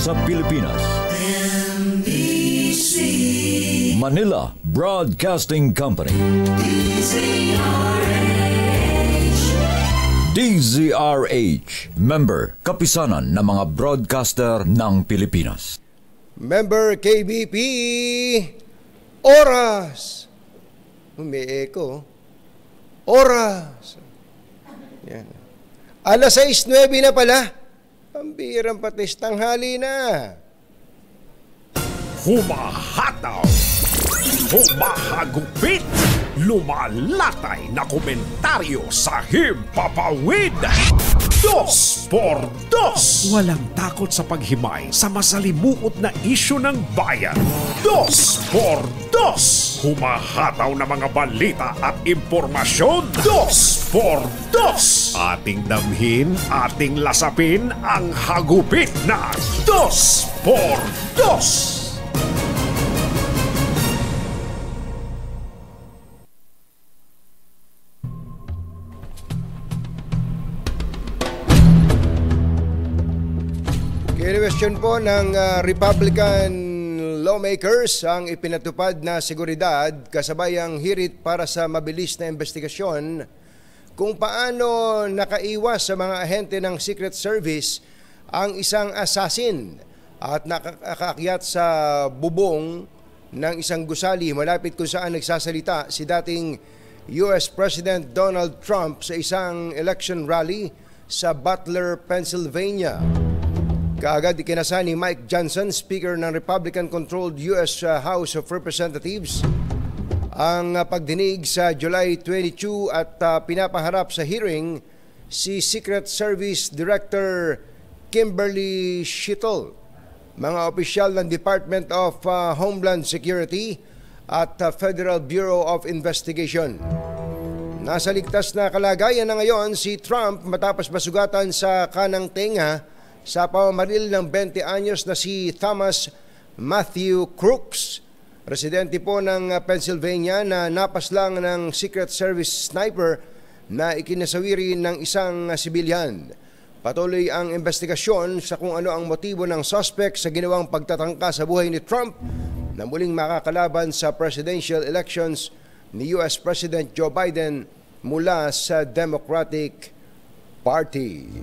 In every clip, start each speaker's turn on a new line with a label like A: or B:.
A: sa Pilipinas. NBC Manila Broadcasting Company. DZRH, member kapisanan ng mga broadcaster ng Pilipinas.
B: Member KBP, oras. May echo. Oras. Yan. Alas 6:09 na pala. Pambirang patis, tanghali na.
C: Humahataw, humahagupit, lumalatay na komentaryo sa Himpapawid. 2x2. Walang takot sa paghimay sa masalimuot na isyu ng bayan. 2x2. Humahataw na mga balita at impormasyon. 2x2. Ating damhin, ating lasapin ang hagupit na 2x2.
B: Kinwestiyon po ng Republican lawmakers ang ipinatupad na seguridad kasabay ang hirit para sa mabilis na investigasyon kung paano nakaiwas sa mga ahente ng Secret Service ang isang assassin at nakaakyat sa bubong ng isang gusali malapit kung saan nagsasalita si dating US President Donald Trump sa isang election rally sa Butler, Pennsylvania. Kaagad ikinasa ni Mike Johnson, Speaker ng Republican-controlled U.S. House of Representatives, ang pagdinig sa July 22 at pinapaharap sa hearing si Secret Service Director Kimberly Schittle, mga opisyal ng Department of Homeland Security at Federal Bureau of Investigation. Nasa ligtas na kalagayan na ngayon si Trump matapos masugatan sa kanang tenga sa pamamaril ng 20 anyos na si Thomas Matthew Crooks, residente po ng Pennsylvania na napaslang ng Secret Service sniper na ikinasawiri ng isang sibilyan. Patuloy ang investigasyon sa kung ano ang motibo ng suspect sa ginawang pagtatangka sa buhay ni Trump na muling makakalaban sa presidential elections ni US President Joe Biden mula sa Democratic Party.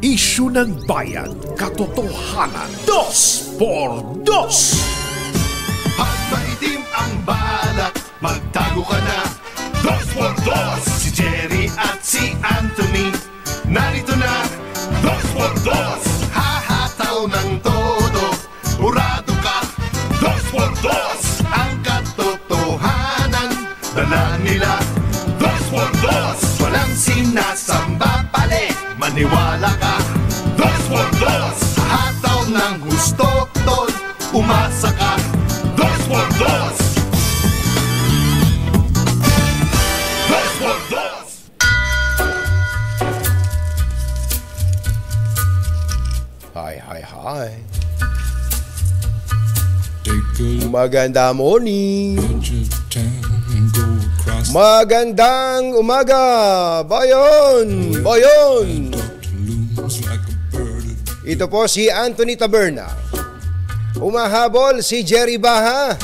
C: Isyu ng bayan, katotohanan, 2x2.
D: Pag maitim ang balak, magtago ka na. 2x2. Si Jerry at si Anthony, narito na. 2x2. Hahataw ng todo, urado ka. 2x2. Ang katotohanan, dala nila. 2x2. Walang sinasamba pali, maniwala ka. 2x2. Hataw ng gusto, tol, umasa ka. 2x2. 2x2.
B: Hi. Magandang morning. Magandang umaga, Bayon! Ito po si Anthony Taberna. Umahabol si Jerry Baha.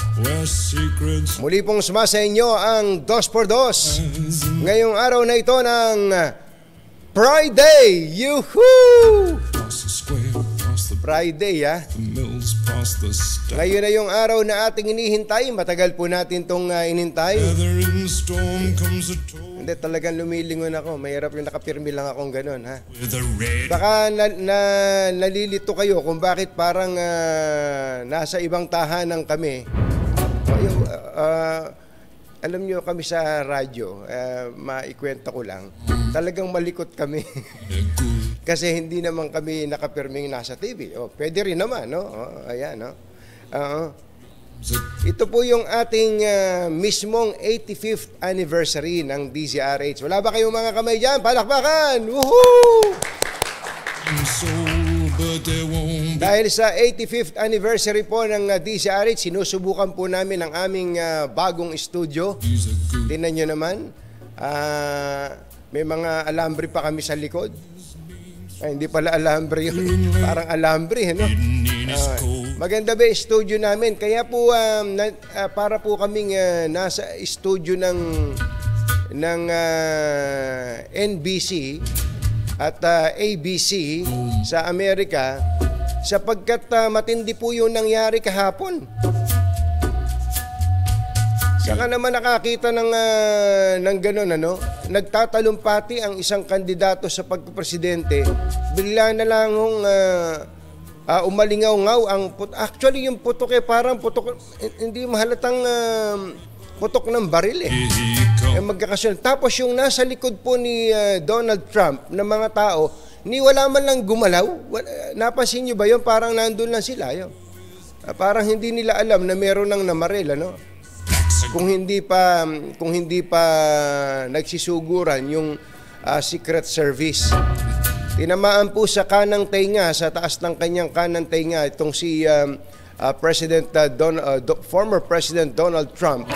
B: Muli pong sumasa inyo ang 2x2 ngayong araw na ito ng Friday. Yuhuu! Friday, ha? Ngayon na yung araw na ating inihintay. Matagal po natin itong inintay. Hindi, talagang lumilingon ako. Mahirap yung nakapirmi lang akong ganun, ha? Baka nalilito kayo kung bakit parang nasa ibang tahanan kami. Alam nyo kami sa radyo, maikwento ko lang, talagang malikot kami. Kasi hindi naman kami nakapirming nasa TV. Pwede rin naman, no? Ayan, no? Ito po yung ating mismong 85th anniversary ng DZRH. Wala ba kayong mga kamay dyan? Palakpakan! Woohoo! Dahil sa 85th anniversary po ng DZRH, sinusubukan po namin ang aming bagong studio. Tingnan nyo naman, may mga alambre pa kami sa likod. Ay, hindi pala alambre yun. Parang alambre, no? Maganda ba yung studio namin? Kaya po, para po kaming nasa studio ng NBC at ABC sa Amerika sapagkat matindi po yung nangyari kahapon. Saka naman nakakita ng gano'n, ano? Nagtatalumpati ang isang kandidato sa pagpapresidente. Bigla na lang umalingaw-ngaw ang actually yung putok parang putok, hindi mahalatang putok ng baril magkakasunod. Tapos yung nasa likod po ni Donald Trump na mga tao, wala man lang gumalaw. Napansin niyo ba yun? Parang nandun lang sila. Yun. Parang hindi nila alam na meron nang namaril, ano? Kung hindi pa nagsisuguran yung Secret Service. Tinamaan po sa kanang tenga, sa taas ng kanyang kanang tenga itong si former President Donald Trump.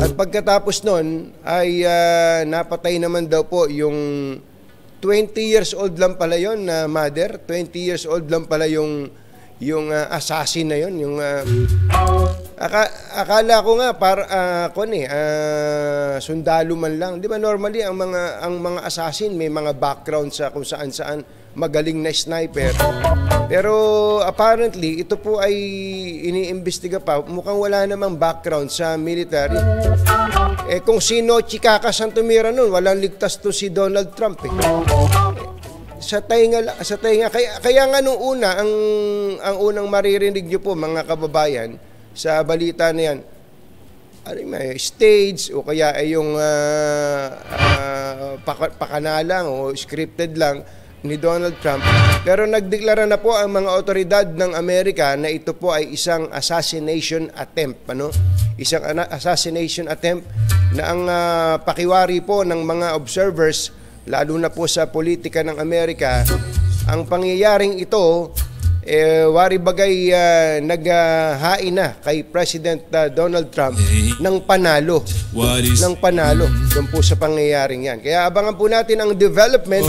B: At pagkatapos nun ay napatay naman daw po yung 20 years old lang pala yon na mother. 20 years old lang pala yung assassin na yon, yung akala ko nga sundalo man lang. 'Di ba normally ang mga assassin may mga background sa kung saan magaling na sniper. Pero apparently ito po ay iniimbestiga pa. Mukhang wala namang background sa military. Kung sino chikakas ang tumira nun, walang ligtas to si Donald Trump sa tainga. Kaya nga nung una, ang unang maririnig nyo po mga kababayan sa balita na yan, stage o kaya ay yung pakanalang o scripted lang ni Donald Trump. Pero nagdeklara na po ang mga otoridad ng Amerika na ito po ay isang assassination attempt. Isang assassination attempt na ang pakiwari po ng mga observers, lalo na po sa politika ng Amerika, ang pangyayaring ito, wari bagay naghahain na kay President Donald Trump ng panalo. Doon po sa pangyayaring yan. Kaya abangan po natin ang development.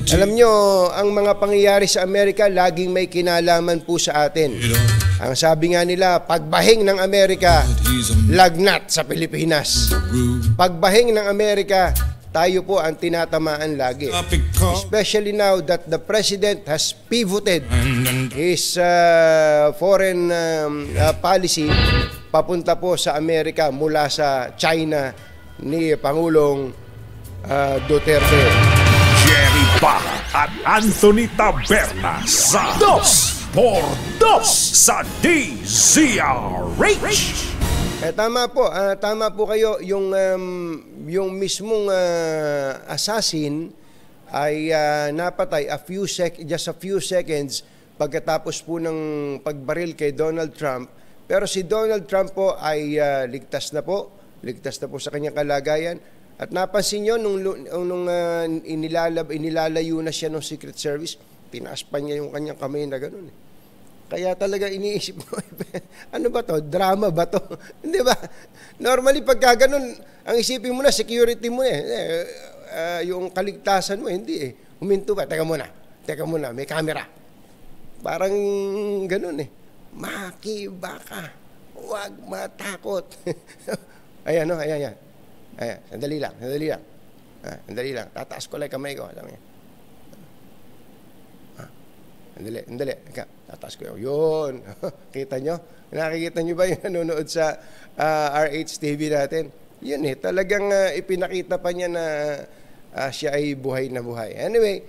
B: Alam nyo, ang mga pangyayari sa Amerika laging may kinalaman po sa atin. Ang sabi nga nila, pagbahing ng Amerika, lagnat sa Pilipinas. Pagbahing ng Amerika, tayo po ang tinatamaan lagi. Especially now that the President has pivoted his foreign policy papunta po sa Amerika mula sa China ni Pangulong Duterte.
C: Jerry Baja at Anthony Taberna sa 2x2 sa DZRH.
B: Tama po kayo, yung mismong assassin ay napatay just a few seconds pagkatapos po ng pagbaril kay Donald Trump. Pero si Donald Trump po ay ligtas na po sa kanyang kalagayan. At napansin nyo, nung inilalayo na siya ng Secret Service, tinaas pa niya yung kanyang kamay na gano'n. Kaya talaga iniisip mo, ano ba to? Drama ba to? Hindi ba? Normally, pagka ganun, ang isipin mo na, security mo yung kaligtasan mo, hindi Huminto ba? Teka muna, may camera. Parang ganun Makibaka, huwag matakot. Ayan. Ayan, sandali lang. Tataas ko lang kamay ko. Alam niya. Andali. Tataas ko yun. Kita nyo? Nakikita nyo ba yung nanonood sa RH TV natin? Yun talagang ipinakita pa niya na siya ay buhay na buhay. Anyway,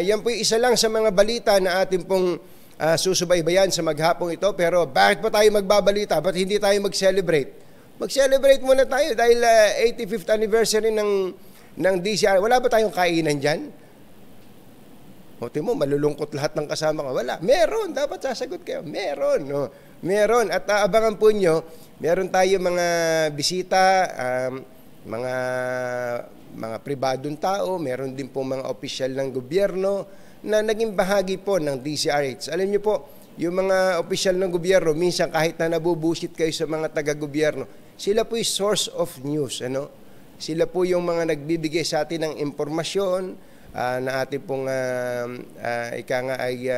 B: yan po isa lang sa mga balita na ating pong susubaybayan sa maghapong ito. Pero bakit pa tayo magbabalita? Ba't hindi tayo mag-celebrate? Mag-celebrate muna tayo dahil 85th anniversary ng DCR. Wala ba tayong kainan dyan? Mo, malulungkot lahat ng kasama ko. Wala. Meron. Dapat sasagot kayo. Meron. Meron. At abangan po nyo, meron tayo mga bisita, mga pribadong tao, meron din po mga opisyal ng gobyerno na naging bahagi po ng DCRH. Alam nyo po, yung mga opisyal ng gobyerno, minsan kahit na nabubusit kayo sa mga taga-gobyerno, sila po yung source of news. Sila po yung mga nagbibigay sa atin ng impormasyon, na ating pong ika nga ay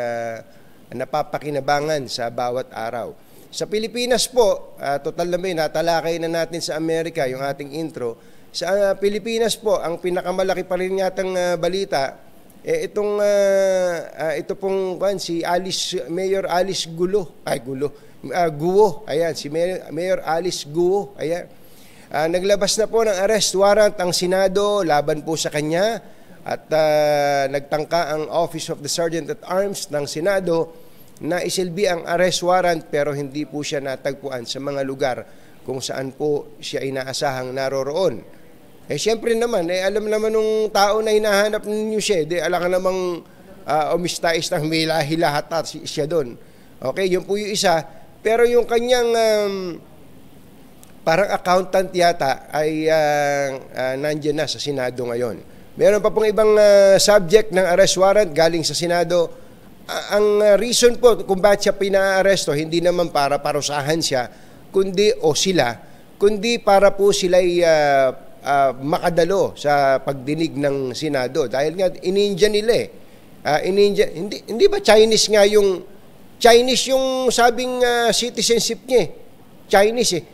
B: napapakinabangan sa bawat araw. Sa Pilipinas po, total naman natalakay na natin sa Amerika yung ating intro. Sa Pilipinas po, ang pinakamalaki pa rin yatang balita, ito pong si Mayor Alice Guo. Ayan, si Mayor Alice Guo. Ayan. Naglabas na po ng arrest warrant ang Senado laban po sa kanya at nagtangka ang Office of the Sergeant at Arms ng Senado na isilbi ang arrest warrant pero hindi po siya natagpuan sa mga lugar kung saan po siya inaasahang naroroon. Siyempre naman, alam naman nung tao na hinahanap ninyo siya, alam ka namang umistais ng hilahata siya doon. Okay, yun po yung isa. Pero yung kanyang parang accountant yata ay nandiyan na sa Senado ngayon. Meron pa pong ibang subject ng arrest warrant galing sa Senado. Ang reason po kung bakit siya pinaaresto, hindi naman para parusahan siya, kundi para po sila'y makadalo sa pagdinig ng Senado. Dahil nga, in-India nila hindi ba Chinese nga yung sabing citizenship niya Chinese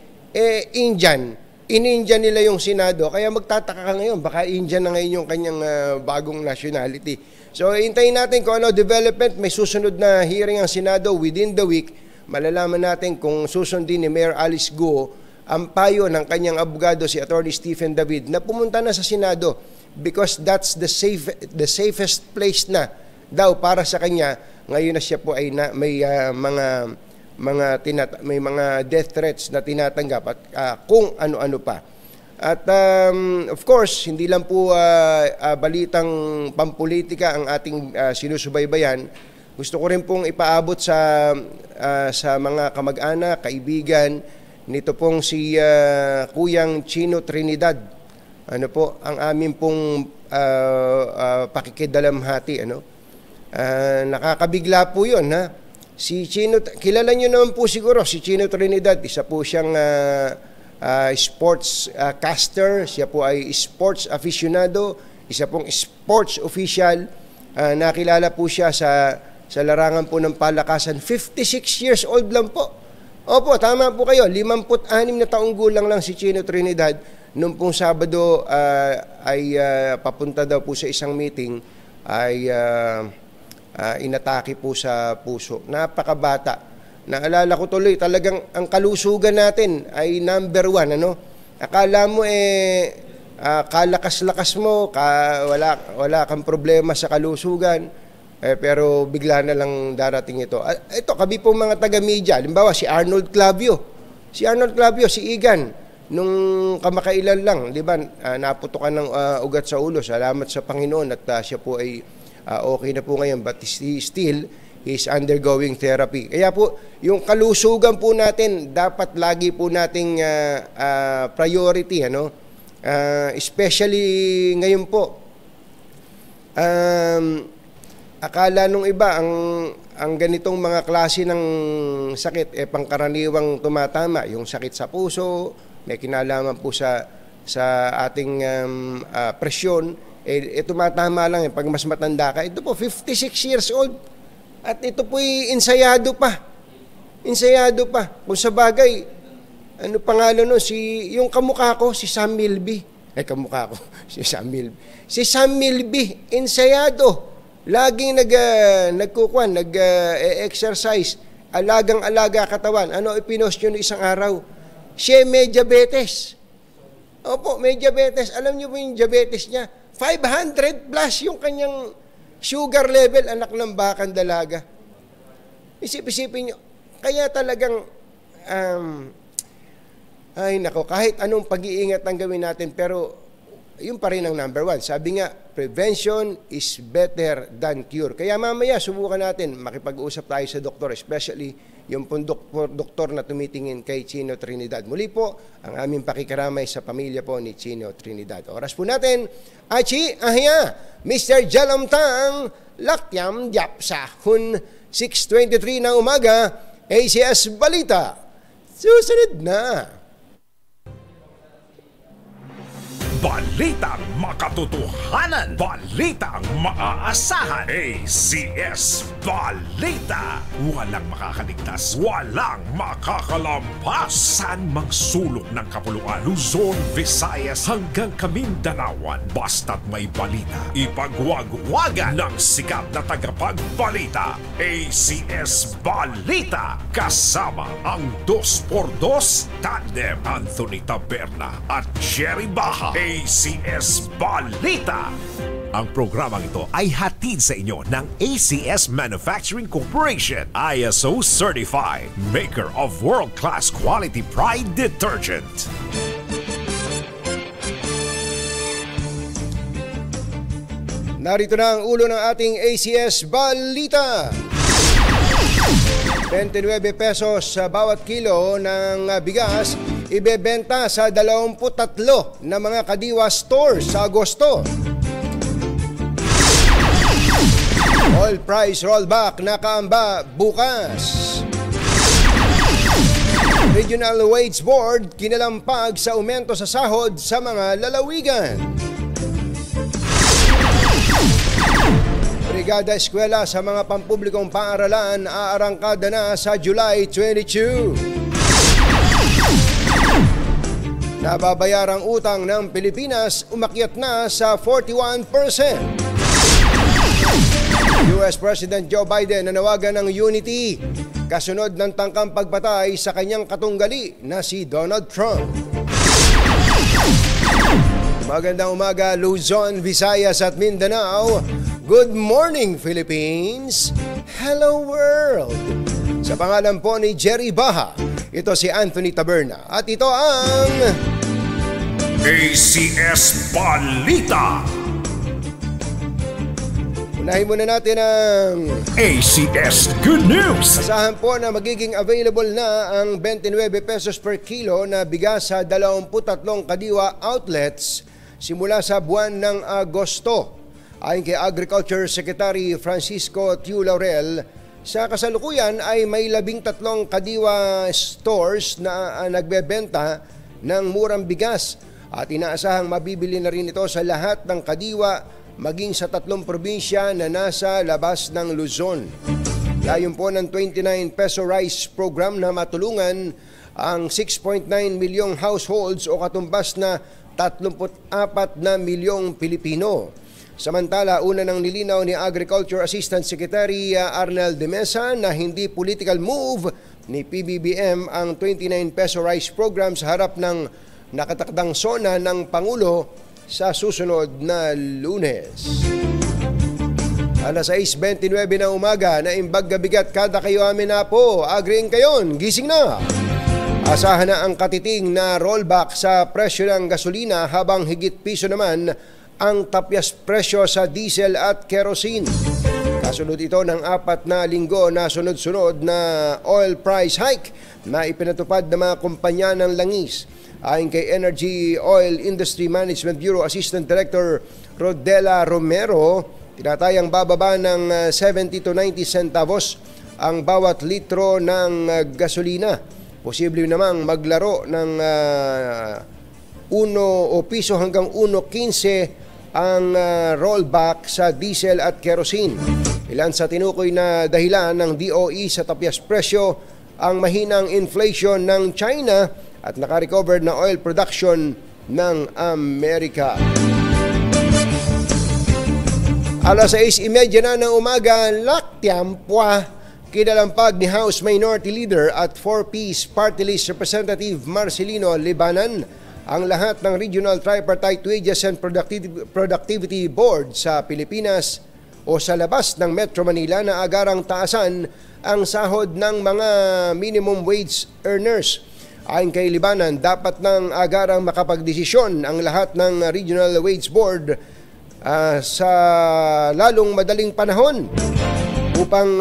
B: in-India nila yung Senado. Kaya magtataka ka ngayon, baka Indian na ngayon yung kanyang bagong nationality. So, hintayin natin kung ano development. May susunod na hearing ang Senado within the week. Malalaman natin kung susundin ni Mayor Alice Guo ang payo ng kanyang abogado, si Attorney Stephen David, na pumunta na sa Senado because that's the safest place na daw para sa kanya. Ngayon na siya po ay may mga death threats na tinatanggap at kung ano-ano pa. At of course, hindi lang po balitang pampolitika ang ating sinusubaybayan. Gusto ko rin pong ipaabot sa mga kamag-anak, kaibigan nito pong si Kuyang Chino Trinidad. Ano po ang amin pong pakikidalamhati, nakakabigla po 'yon, ha. Si Chino, kilala niyo naman po siguro si Chino Trinidad, isa po siyang sports caster, siya po ay sports aficionado, isa pong sports official. Nakilala po siya sa larangan po ng palakasan. 56 years old lang po. Opo, tama po kayo. 56 na taong gulang lang si Chino Trinidad. Nung pong Sabado ay papunta daw po sa isang meeting, ay inatake po sa puso. Napakabata. Naalala ko tuloy, talagang ang kalusugan natin ay number 1. Akala mo kalakas-lakas mo, wala kang problema sa kalusugan, pero bigla na lang darating ito. Ito, kami po mga taga-media, halimbawa si Arnold Clavio, si Igan, nung kamakailan lang, di ba, naputukan ng ugat sa ulo, salamat sa Panginoon at siya po ay okay na po ngayon, but still is undergoing therapy. Kaya po, yung kalusugan po natin, dapat lagi po nating priority, especially ngayon po. Akala nung iba, ang ganitong mga klase ng sakit, pangkaraniwang tumatama, yung sakit sa puso, may kinalaman po sa ating presyon, tumatama lang pag mas matanda ka. Ito po, 56 years old. At ito po'y ensayado pa. Kung sa bagay, ano pangalan nun? Yung kamukha ko, si Sam Milby. Si Sam Milby, ensayado. Laging nag-exercise. Alagang-alaga katawan. Ano ipinost nyo isang araw? Siya may diabetes. Opo, may diabetes. Alam nyo po yung diabetes niya? 500 plus yung kanyang sugar level, anak ng bakang dalaga. Isip-isipin nyo. Kaya talagang, kahit anong pag-iingat ang gawin natin, pero yun pa rin ang number 1. Sabi nga, prevention is better than cure. Kaya mamaya, subukan natin, makipag-usap tayo sa doktor, especially yung doktor na tumitingin kay Chino Trinidad. Muli po, ang aming pakikiramay sa pamilya po ni Chino Trinidad. Oras po natin, Mr. Jalamtang, Lakyam Diapsahun, 6:23 ng umaga, ACS Balita. Susunod na.
C: Balitang makatotohanan, balitang maaasahan. ACS Balita. Walang makakaligtas, walang makakalampas. Saan mang sulok ng kapuluan, Luzon, Visayas hanggang Kamindanawan. Basta't may balita, ipagwagwagan ng sikat na tagapagbalita. ACS Balita. Kasama ang 2x2 tandem Anthony Taberna at Jerry Baha. ACS Balita. Ang programang ito ay hatid sa inyo ng ACS Manufacturing Corporation, ISO Certified, maker of world-class quality Pride detergent.
B: Narito na ang ulo ng ating ACS Balita. 29 pesos sa bawat kilo ng bigas ibebenta sa 23 na mga kadiwa stores sa Agosto. Oil price rollback nakaamba bukas. Regional Wage Board kinalampag sa aumento sa sahod sa mga lalawigan. Brigada Eskwela sa mga pampublikong paaralan aarangkada na sa July 22. Nababayarang utang ng Pilipinas umakyat na sa 41%. US President Joe Biden nanawagan ng unity kasunod ng tangkang pagpatay sa kanyang katunggali na si Donald Trump. Magandang umaga Luzon, Visayas at Mindanao. Good morning Philippines. Hello world. Sa pangalan po ni Jerry Baha, ito si Anthony Taberna at ito ang
C: ACS Balita.
B: Unahin muna natin ang
C: ACS Good News.
B: asahan po na magiging available na ang 29 pesos per kilo na bigas sa 23 kadiwa outlets simula sa buwan ng Agosto. Ayon kay Agriculture Secretary Francisco Tiu Laurel, sa kasalukuyan ay may 13 kadiwa stores na nagbebenta ng murang bigas at inaasahang mabibili na rin ito sa lahat ng kadiwa maging sa 3 probinsya na nasa labas ng Luzon. Layon po ng 29 peso rice program na matulungan ang 6.9 milyong households o katumbas na 34 na milyong Pilipino. Samantala, una nang nilinaw ni Agriculture Assistant Secretary Arnel de Mesa na hindi political move ni PBBM ang 29 peso rice program sa harap ng nakatakdang SONA ng Pangulo sa susunod na Lunes. Alas 6:29 na umaga na imbag gabigat kada kayo amin na po. Agriing kayon, gising na. Asahan na ang katiting na rollback sa presyo ng gasolina habang higit piso naman ang tapyas presyo sa diesel at kerosene. Kasunod ito ng 4 na linggo na sunod-sunod na oil price hike na ipinatupad ng mga kumpanya ng langis. Ayon kay Energy Oil Industry Management Bureau Assistant Director Rodela Romero, tinatayang bababa ng 70 to 90 centavos ang bawat litro ng gasolina. Posible namang maglaro ng 1 piso hanggang 1.15 ang rollback sa diesel at kerosene. Ilan sa tinukoy na dahilan ng DOE sa tapyas presyo ang mahinang inflation ng China at nakarecover na oil production ng Amerika. Alas 6:30 na ng umaga, laktiampwa, kinalampag ni House Minority Leader at 4Ps Party List Representative Marcelino Libanan ang lahat ng Regional Tripartite Wages and Productivity Board sa Pilipinas o sa labas ng Metro Manila na agarang taasan ang sahod ng mga minimum wage earners. Ayon kay Libanan, dapat nang agarang makapagdesisyon ang lahat ng Regional Wage Board sa lalong madaling panahon upang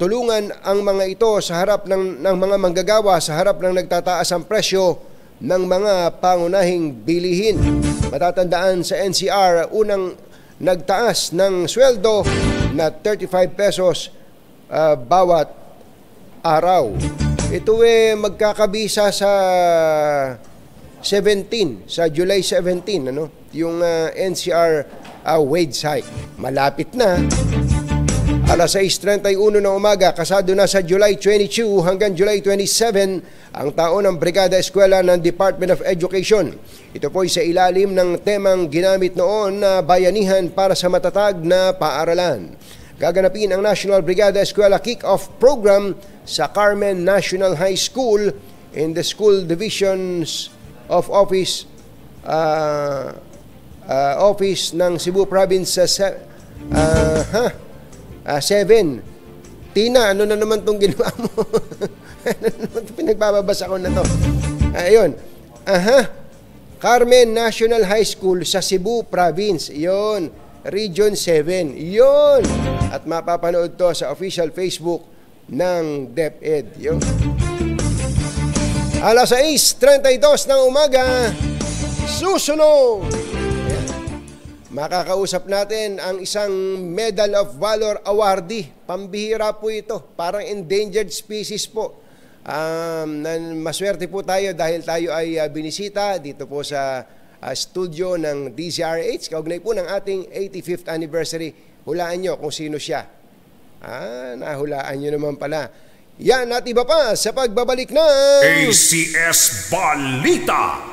B: tulungan ang mga ito sa harap ng mga manggagawa sa harap ng nagtataas ang presyo ng mga pangunahing bilihin. Matatandaan sa NCR, unang nagtaas ng sweldo na 35 pesos bawat araw. Ito magkakabisa sa 17, sa July 17, ano? Yung NCR wage hike. Malapit na. Alas 6:31 ng umaga, kasado na sa July 22 hanggang July 27 ang taon ng Brigada Eskwela ng Department of Education. Ito po ay sa ilalim ng temang ginamit noon na bayanihan para sa matatag na paaralan. Gaganapin ang National Brigada Eskwela Kick-Off Program sa Carmen National High School in the School Divisions of Office ng Cebu Province sa 7. Tina, ano na naman itong ginawa mo? Ano na naman itong pinagbababasa ko na to? Ayun. Carmen National High School sa Cebu Province. Yun. Region 7. Yun. At mapapanood to sa official Facebook ng DepEd. Yun. Alas 6:32 ng umaga. Susunod. Makakausap natin ang isang Medal of Valor awardee. Pambihira po ito. Parang endangered species po. Maswerte po tayo dahil tayo ay binisita dito po sa studio ng DZRH. Kaugnay po ng ating 85th anniversary. Hulaan nyo kung sino siya. Nahulaan nyo naman pala. Yan at iba pa sa pagbabalik ng
C: ACS Balita.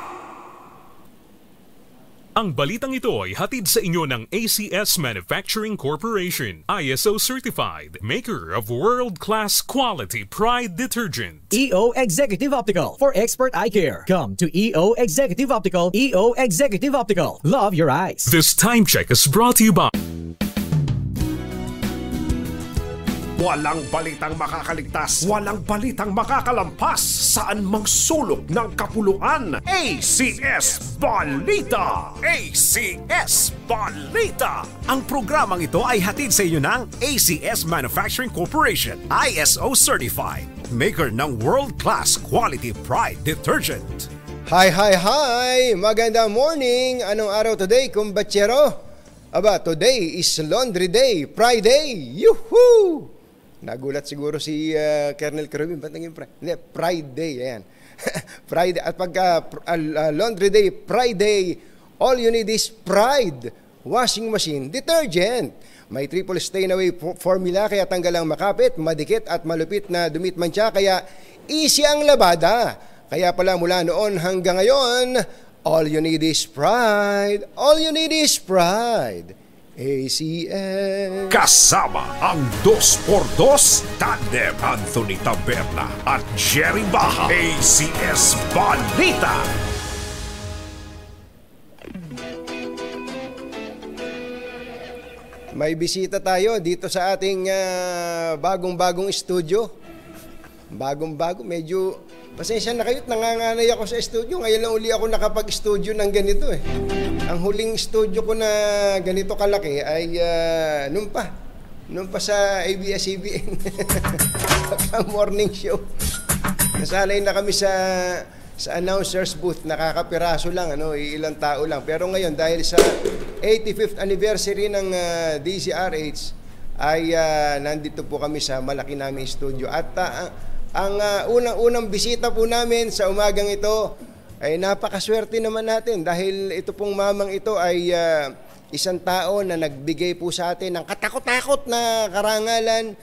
E: Ang balitang ito ay hatid sa inyo ng ACS Manufacturing Corporation, ISO certified, maker of world-class quality Pride detergent.
F: EO Executive Optical for expert eye care. Come to EO Executive Optical. EO Executive Optical. Love your eyes.
E: This time check is brought to you by
C: Walang balitang makakaligtas, walang balitang makakalampas, saan mang sulok ng kapuluan. ACS Balita! ACS Balita! Ang programang ito ay hatid sa inyo ng ACS Manufacturing Corporation, ISO certified, maker ng world-class quality Pride detergent.
B: Hi! Magandang morning! Anong araw today, kumbatsero? Aba, today is Laundry Day, Friday! Yuhuu! Nagulat siguro si Colonel Kerubin. Ba't naging Pride Day? Ayan. Friday. At pagka Laundry Day, Friday, all you need is Pride washing machine detergent. May triple stain away formula kaya tanggal ang makapit, madikit at malupit na dumit mancha kaya easy ang labada. Kaya pala mula noon hanggang ngayon, all you need is Pride. All you need is Pride. ACS.
C: Kasama ang 2x2 tandem Anthony Taberna at Jerry Baha. ACS Balita.
B: May bisita tayo dito sa ating bagong-bagong studio. Bagong-bago, medyo pasensya na kayo't nanganganay ako sa studio. Ngayon lang uli ako nakapag-studio ng ganito eh. Ang huling studio ko na ganito kalaki ay nung pa sa ABS-CBN. Morning show. Nasanay na kami sa announcer's booth, nakakapiraso lang, ilang tao lang. Pero ngayon, dahil sa 85th anniversary ng DZRH, ay nandito po kami sa malaki naming studio. At ang unang bisita po namin sa umagang ito, ay napakaswerte naman natin dahil ito pong mamang ito ay isang tao na nagbigay po sa atin ng katakot-takot na karangalan.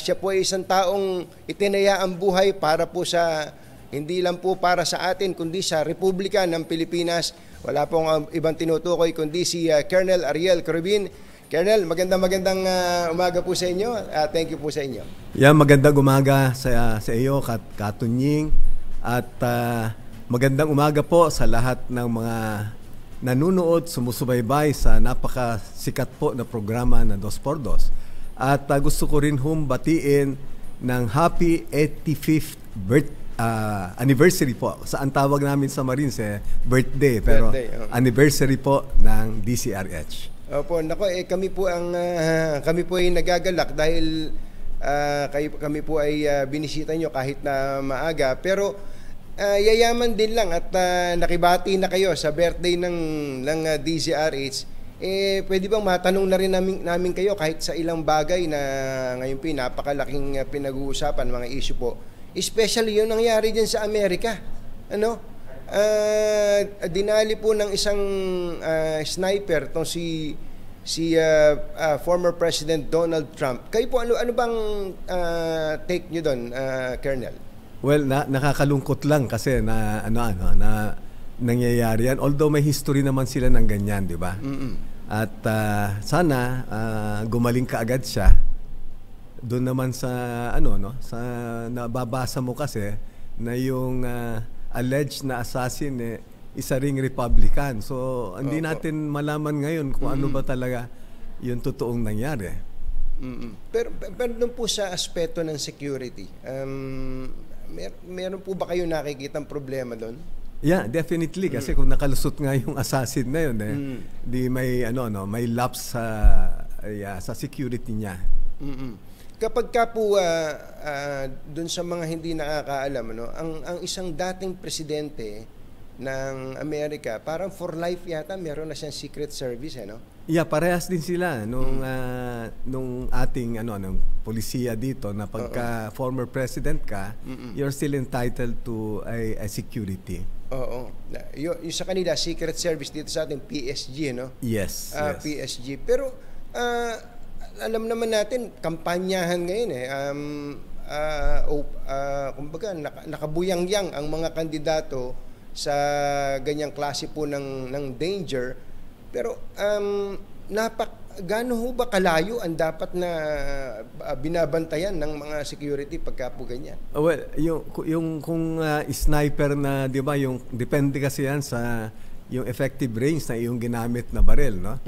B: Siya po ay isang taong itinaya ang buhay para po sa, hindi lang po para sa atin, kundi sa Republika ng Pilipinas. Wala pong ibang tinutukoy kundi si Colonel Ariel Kerubin. Colonel, magandang umaga po sa inyo. Thank you po sa inyo.
G: Magandang umaga sa iyo, Katunying. At magandang umaga po sa lahat ng mga nanunood, sumusubaybay sa napakasikat po na programa na 2x2. At gusto ko rin batiin ng happy 85th anniversary po. Saan tawag namin sa Marines birthday, pero anniversary po ng DZRH.
B: Opo, nako kami po ay nagagalak dahil kami po ay binisita nyo kahit na maaga, pero yayaman din lang at nakibati na kayo sa birthday ng DZRH. Pwede bang matanong na rin namin kayo kahit sa ilang bagay na ngayon napakalaking pinag-uusapan, mga issue po. Especially yung nangyari dyan sa Amerika. dinali po ng isang sniper tong si former President Donald Trump. Kayo po, ano bang take nyo doon, Colonel?
G: Well, nakakalungkot lang kasi na nangyayari yan. Although may history naman sila ng ganyan, di ba? At sana gumaling kaagad siya. Doon naman sa sa nababasa mo kasi na yung alleged na assassin isa ring Republican. So hindi natin malaman ngayon kung ano ba talaga yung totoong nangyari.
B: Pero doon po sa aspeto ng security, meron po ba kayo nakikitang problema doon?
G: Yeah, definitely kasi kung nakalusot nga yung assassin na yun di may may lapse sa security niya.
B: Kapag ka po doon sa mga hindi nakakaalam, ang isang dating presidente ng Amerika, parang for life yata meron na siyang secret service,
G: Yeah, parehas din sila nung ating ng polisiya dito na pagka former president ka, you're still entitled to a security.
B: Oo. Yung sa kanila secret service, dito sa ating PSG,
G: Yes.
B: PSG. Pero alam naman natin, kampanyahan ngayon kumbaga nakabuyang-yang ang mga kandidato sa ganyang klase po ng danger. Pero gaano ho ba kalayo ang dapat na binabantayan ng mga security pagka po ganyan?
G: Well, yung kung sniper na, 'di ba, yung depende kasi yan sa yung effective range na yung ginamit na baril, no?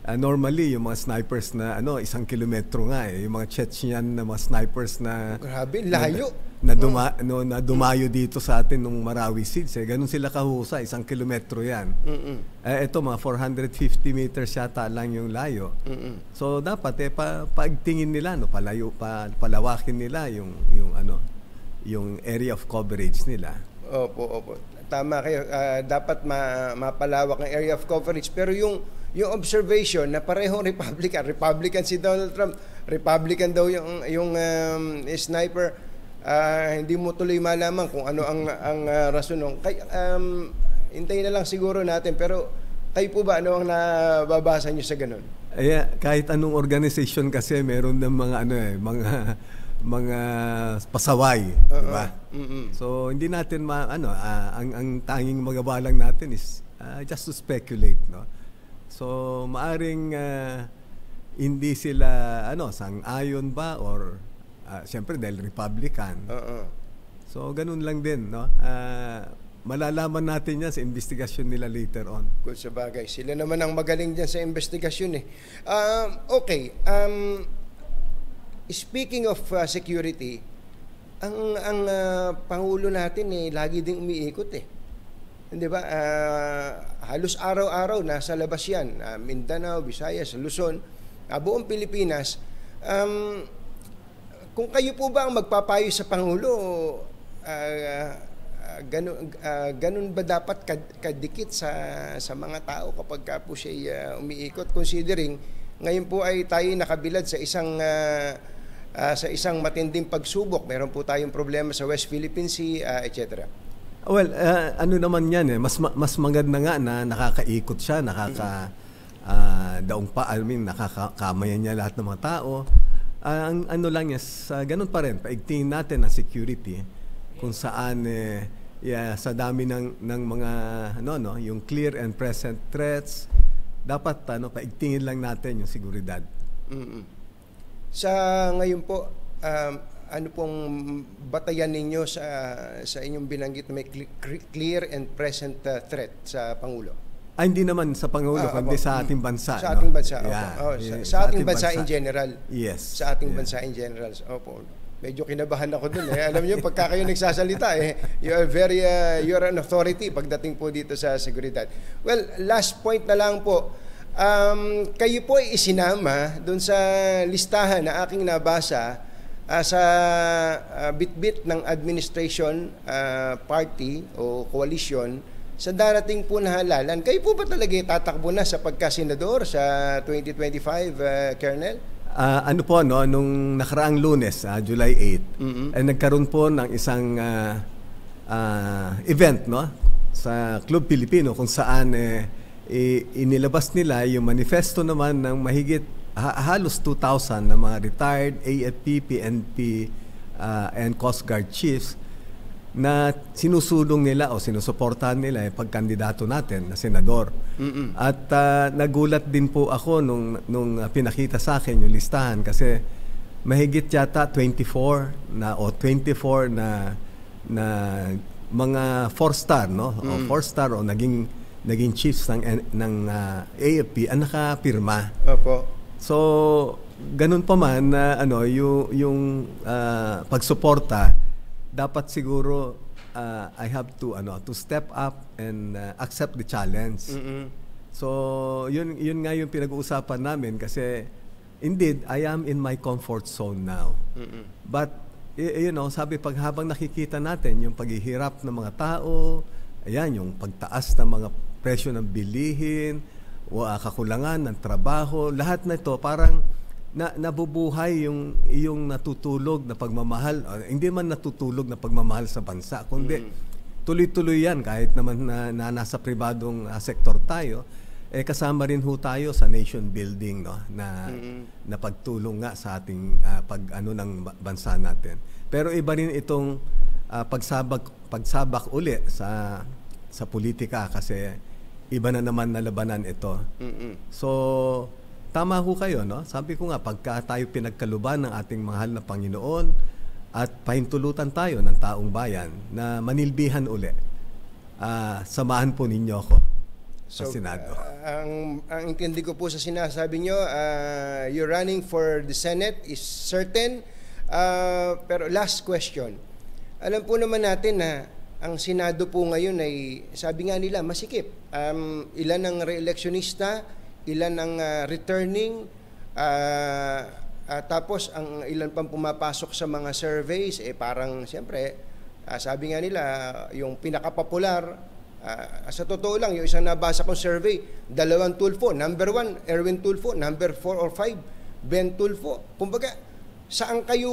G: Normally yung mga snipers na 1 kilometro nga yung mga Chechen na mga snipers na
B: grabe layo
G: na dumayo dito sa atin nung Marawi Siege, ganun sila kahusay, 1 kilometro yan. Ito mga 450 meters yata lang yung layo. So dapat paigtingin nila, palawakin nila yung area of coverage nila.
B: Opo. Tama kayo. Dapat mapalawak ang area of coverage. Pero yung observation na parehong Republican si Donald Trump, Republican daw yung sniper, hindi mo tuloy malaman kung ano ang rason ng. Hintayin na lang siguro natin. Pero kayo po ba, ano ang nababasa niyo sa ganun?
G: Kahit anong organization kasi meron ng mga pasaway, di ba? So hindi natin ang tanging magabalang natin is just to speculate, no? So maaring hindi sila sang-ayon ba or siyempre dahil Republican. So ganun lang din, no? Malalaman natin yan sa investigasyon nila later on.
B: Kung sa bagay, sila naman ang magaling dyan sa investigasyon Okay. Speaking of security, ang Pangulo natin lagi ding umiikot Hindi ba? Halos araw-araw nasa labas yan. Mindanao, Visayas, Luzon, buong Pilipinas. Kung kayo po ba ang magpapayo sa Pangulo, ganun ba dapat kadikit sa mga tao kapag po siya umiikot, considering ngayon po ay tayo nakabilad sa isang matinding pagsubok. Meron po tayong problema sa West Philippine Sea, etc.
G: Well, ano naman yan mas maganda nga na nakakaikot siya, nakakakamayan niya lahat ng mga tao. Ang ano lang ganun pa rin, paigtingin natin ang security kung saan sa dami ng mga yung clear and present threats, dapat paigtingin lang natin yung seguridad.
B: Sa ngayon po, ano pong batayan ninyo sa inyong binanggit na may clear and present threat sa Pangulo?
G: Hindi naman sa Pangulo, kundi sa ating bansa.
B: Sa ating bansa. Sa ating bansa in general.
G: Yes.
B: Sa ating bansa in general. Opo. Medyo kinabahan ako dun. Alam niyo, pagka kayo nagsasalita, you're an authority pagdating po dito sa seguridad. Well, last point na lang po. Kayo po ay isinama dun sa listahan na aking nabasa sa bit-bit ng administration party o coalition sa darating po na halalan. Kayo po ba talaga tatakbo na sa pagkasenador sa 2025, Colonel?
G: Ano po, nung nakaraang Lunes, July 8, ay nagkaroon po ng isang event, sa Club Pilipino kung saan inilabas nila yung manifesto naman ng mahigit halos 2,000 na mga retired AFP, PNP, and Coast Guard chiefs na sinusulong nila o sinusuportahan nila yung pagkandidato natin na senador. At nagulat din po ako nung pinakita sa akin yung listahan kasi mahigit yata 24 na mga 4-star, no? O 4-star o naging chiefs ng AFP ang nakapirma.
B: Opo.
G: So, ganun pa man na yung pagsuporta, dapat siguro I have to step up and accept the challenge. So, yun nga yung pinag-uusapan namin kasi indeed I am in my comfort zone now. But sabi habang nakikita natin yung paghihirap ng mga tao, ayan yung pagtaas ng mga presyo ng bilihin, kakulangan ng trabaho, lahat na ito parang nabubuhay yung natutulog na pagmamahal, hindi man natutulog na pagmamahal sa bansa, kundi tuloy-tuloy yan kahit naman na nasa pribadong sektor tayo, kasama rin ho tayo sa nation building, no, na pagtulong nga sa ating ng bansa natin. Pero iba rin itong pagsabak uli sa politika kasi iba na naman na labanan ito. So tama ho kayo, no? Sabi ko nga, pagka tayo pinagkaluban ng ating mahal na Panginoon at pahintulutan tayo ng taong bayan na manilbihan uli, samahan po ninyo ako sa Senado.
B: Ang intindi ko po sa sinasabi nyo, you're running for the Senate is certain. Pero last question. Alam po naman natin na ang Senado po ngayon ay, sabi nga nila, masikip. Ilan ang re-electionista, ilan ang returning, tapos ang ilan pang pumapasok sa mga surveys, parang siyempre, sabi nga nila, yung pinakapopular, sa totoo lang, yung isang nabasa kong survey, 2 Tulfo, number 1, Erwin Tulfo, number 4 or 5, Ben Tulfo. Kumbaga, saan kayo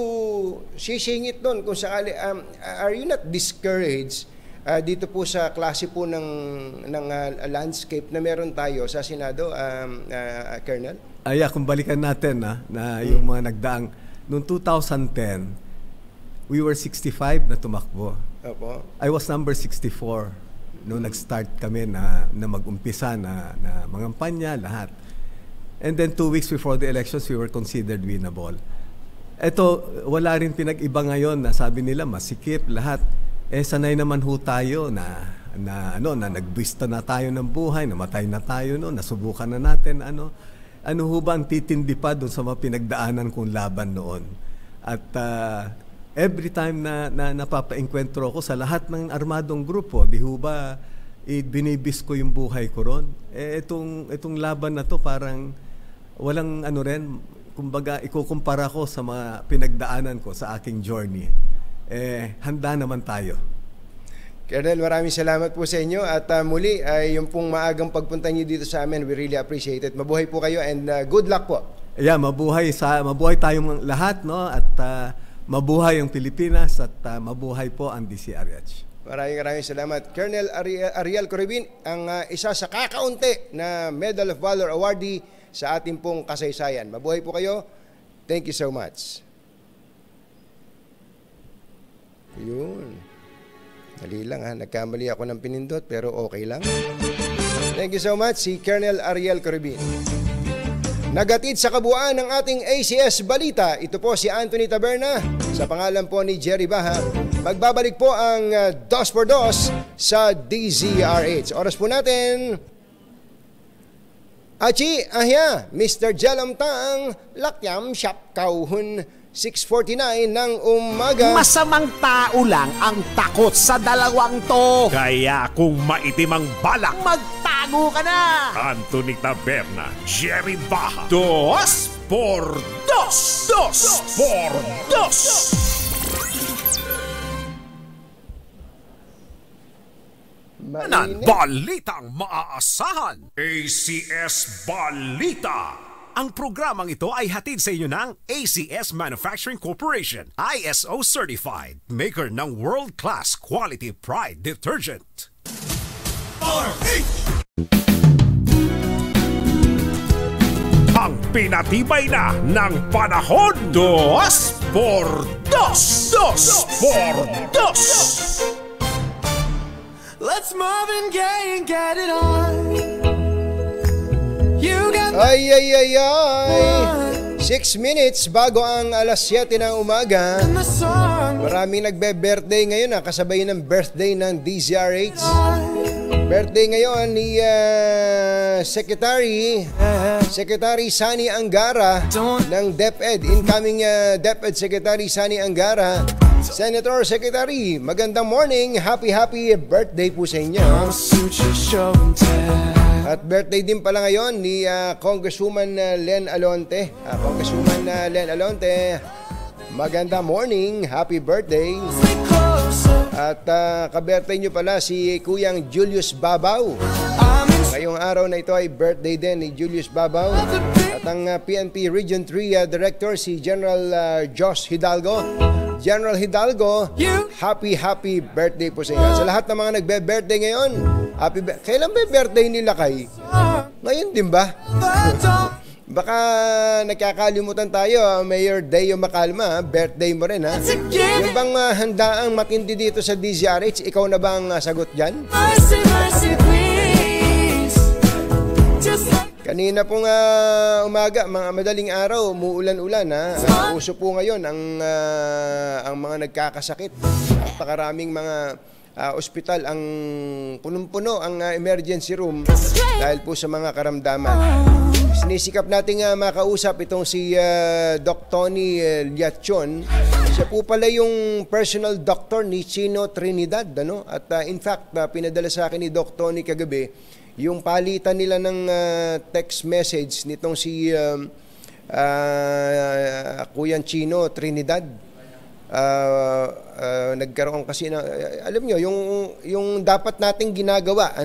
B: sisingit doon kung sakali, are you not discouraged dito po sa klase po ng landscape na meron tayo sa Senado, Colonel?
G: Kung balikan natin na yung mga nagdaang noong 2010, we were 65 na tumakbo.
B: Opo.
G: I was number 64 noong nag-start kami na mag-umpisa na mangampanya lahat. And then 2 weeks before the elections, we were considered winnable. Ito, wala rin pinag-iba ngayon na sabi nila masikip lahat. Sanay naman ho tayo na nagbwista na tayo ng buhay, namatay na tayo, nasubukan na natin, ano ho ba ang titindi pa doon sa mga pinagdaanan kong laban noon. At every time na napapaengkwentro ko sa lahat ng armadong grupo, di ho ba binibis ko yung buhay ko ron. Itong laban na to parang walang rin, kumbaga ikukumpara ko sa mga pinagdaanan ko sa aking journey. Handa naman tayo.
B: Colonel, maraming salamat po sa inyo at muli ay yung pong maagang pagpunta niyo dito sa amin, we really appreciate it. Mabuhay po kayo and good luck po.
G: Mabuhay tayong lahat, no? At mabuhay ang Pilipinas at mabuhay po ang DCRH.
B: Maraming salamat. Colonel Ariel Coribin, ang isa sa kakaunti na Medal of Valor awardee sa ating pong kasaysayan. Mabuhay po kayo. Thank you so much. Yun. Dali lang nagkamali ako ng pinindot pero okay lang. Thank you so much, si Colonel Ariel Coribin. Nagatid sa kabuuan ng ating ACS Balita, ito po si Anthony Taberna sa pangalan po ni Jerry Baha. Magbabalik po ang 2x2 sa DZRH. Oras po natin. Achi, ahya, Mr. Jalam Tang, Lakyam Shap Kauhun. 6:49 ng umaga.
C: Masamang tao lang ang takot sa dalawang to. Kaya kung maitim ang balak, magtago ka na. Anthony Taberna, Jerry Baha. 2x2. 2x2. Balitang maaasahan. ACS Balita. Ang programang ito ay hatid sa inyo ng ACS Manufacturing Corporation, ISO certified, maker ng world-class quality pride detergent. Ang pinatibay na ng panahon. 2x2. 2x2.
D: Let's Marvin Gaye and get it on. You got
B: Ay. 6 minutes bago ang alas 7 ng umaga.
D: the song.
B: Maraming nagbe-birthday ngayon, kasabay ng birthday ng DZRH. Birthday ngayon ni Secretary Sani Angara ng DepEd. Incoming DepEd Secretary Sani Angara. Senator Secretary, magandang morning. Happy birthday po sa inyo.
D: Suture show and tell.
B: At birthday din pala ngayon ni Congresswoman Len Alonte. Congresswoman Len Alonte, magandang morning. Happy birthday. At ka-birthday nyo pala si Kuyang Julius Babaw. Ngayong araw na ito ay birthday din ni Julius Babaw. At ang PNP Region 3 Director si General Josh Hidalgo. General Hidalgo, happy birthday po sa inyo. Sa lahat ng mga nagbe-birthday ngayon, kailan ba birthday nila kay? Ngayon din ba? Baka nagkakalimutan tayo, Mayor Deo Macalma, birthday mo rin ha. Yung bang handaang matindi dito sa DZRH, ikaw na bang sagot dyan? Kanina pong umaga, mga madaling araw, umuulan-ulan ha. Uso po ngayon ang mga nagkakasakit. Napakaraming mga ospital ang punong-puno ang emergency room dahil po sa mga karamdaman. Sinisikap nating makausap itong si Doc Tony Liachon. Siya po pala yung personal doctor ni Chino Trinidad. Ano? At in fact, pinadala sa akin ni Doc Tony kagabi yung palitan nila ng text message nitong si Kuya Chino Trinidad. Nagkaroon kasi na alam nyo yung dapat nating ginagawa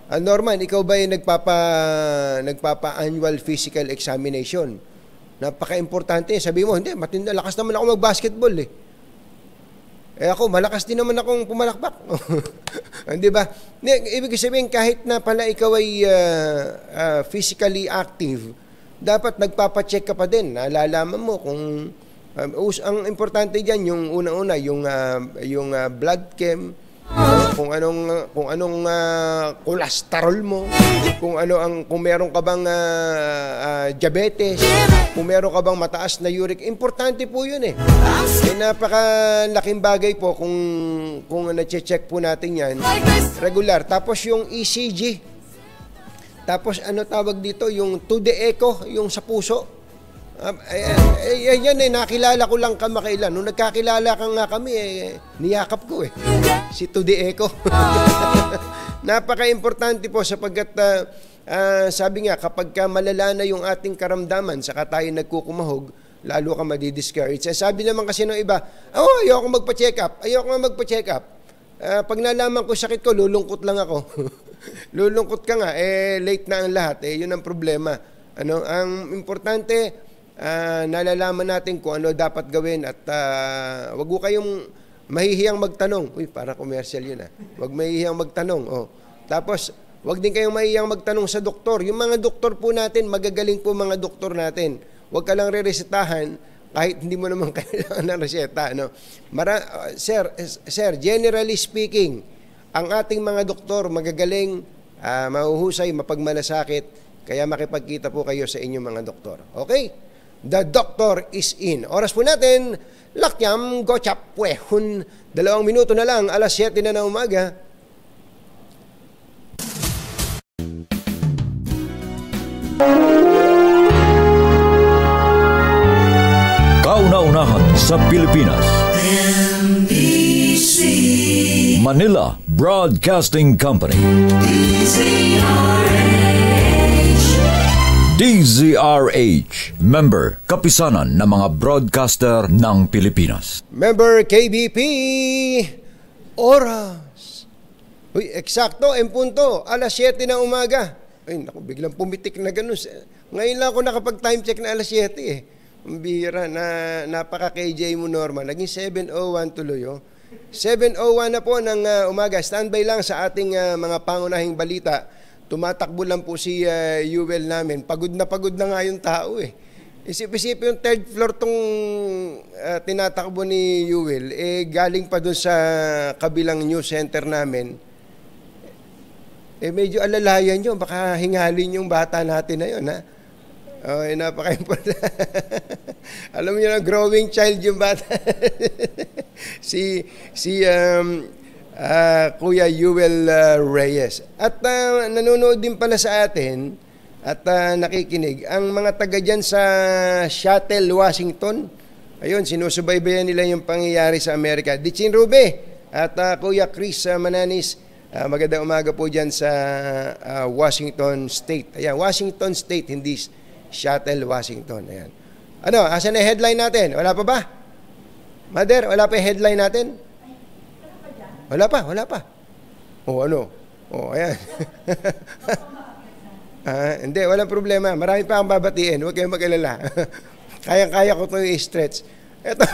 B: Norman, ikaw ba ay nagpapa annual physical examination? Napaka-importante. Sabi mo, hindi, matindi, lakas naman ako mag-basketball ako, malakas din naman akong pumalakpak. Di ba? Ibig sabihin, kahit na pala ikaw ay physically active, dapat nagpapacheck ka pa din. Nalalaman mo kung ang importante diyan yung una-una yung blood chem, kung anong cholesterol mo, kung meron ka bang diabetes, kung meron ka bang mataas na uric, importante po 'yun napakalaking bagay po kung na-check po natin 'yan regular. Tapos yung ECG. Tapos tawag dito, yung 2D echo, yung sa puso. Yan nakilala ko lang kamakailan. Nung nagkakilala ka nga kami, niyakap ko si 2D echo. Napaka-importante po sapagkat sabi nga, kapag malala na yung ating karamdaman, saka tayo nagkukumahog, lalo ka madi-discourage. Sabi naman kasi ng iba, ayoko magpa-check up. Pag nalaman ko sakit ko, lulungkot lang ako. Lulungkot ka nga, late na ang lahat. Yun ang problema. Ang importante, nalalaman natin kung ano dapat gawin at wag ko kayong mahihiyang magtanong. Uy, para commercial yun Wag mahihiyang magtanong. Tapos, wag din kayong mahihiyang magtanong sa doktor. Yung mga doktor po natin, magagaling po mga doktor natin. Wag ka lang re-resetahan kahit hindi mo naman kailangan ng reseta. Sir, generally speaking, ang ating mga doktor magagaling, mahuhusay, mapagmalasakit, kaya makipagkita po kayo sa inyong mga doktor. Okay? The doctor is in. Oras po natin, lakyam gochap pwehun. 2 minuto na lang, alas 7 na ng umaga.
A: Kauna-unahan sa Pilipinas.
H: NBC
A: Manila Broadcasting Company. DZRH, member, kapisanan ng mga broadcaster ng Pilipinas.
B: Member KBP, oras. Uy, eksakto, en punto, alas 7 ng umaga. Ay, naku, biglang pumitik na ganun. Ngayon lang ako nakapag-time check na alas 7 Ang bihira na napaka-KJ mo, Norman. Naging 7:01 tuloy 7:01 na po ng umaga. Standby lang sa ating mga pangunahing balita. Tumatakbo lang po si Yuel namin. Pagod na nga yung tao eh. Isip-isip yung third floor tong tinatakbo ni Yuel, galing pa dun sa kabilang news center namin. Medyo alalayan nyo, baka hingalin yung bata natin na yun, ha? Napaka-important. Alam niyo na, growing child yung bata. si Kuya Yuel Reyes. At nanonood din pala sa atin at nakikinig ang mga taga dyan sa Seattle, Washington. Ayun, sinusubaybayan nila yung pangyayari sa Amerika. Dichin Rube at Kuya Chris Mananis, magandang umaga po dyan sa Washington State. Ayan, Washington State, hindi Seattle, Washington. Ayan. Ano, asan na headline natin? Wala pa ba? Mother, wala pa yung headline natin? Wala pa. Ayan. Hindi, walang problema. Marami pa akong babatiin. Huwag kayong mag-alala. Kayang-kaya ko ito i-stretch. Ito.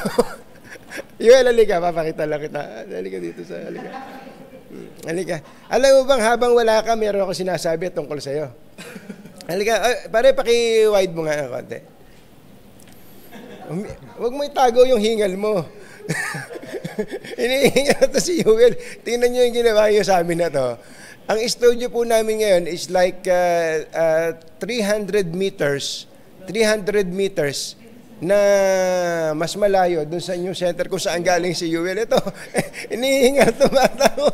B: Yuel, halika. Papakita lang kita. Halika dito sa halika. Halika. Alam mo bang habang wala ka, meron ako sinasabi tungkol sa'yo. Halika. Pare, paki-wide mo nga ng konti. Huwag mo itago yung hingal mo. Inihingal ito si Yuel. Tingnan nyo yung ginawa nyo sa amin na to. Ang studio po namin ngayon is like 300 meters na mas malayo dun sa new center kung saan galing si Yuel. Ito, inihingal tumatawa.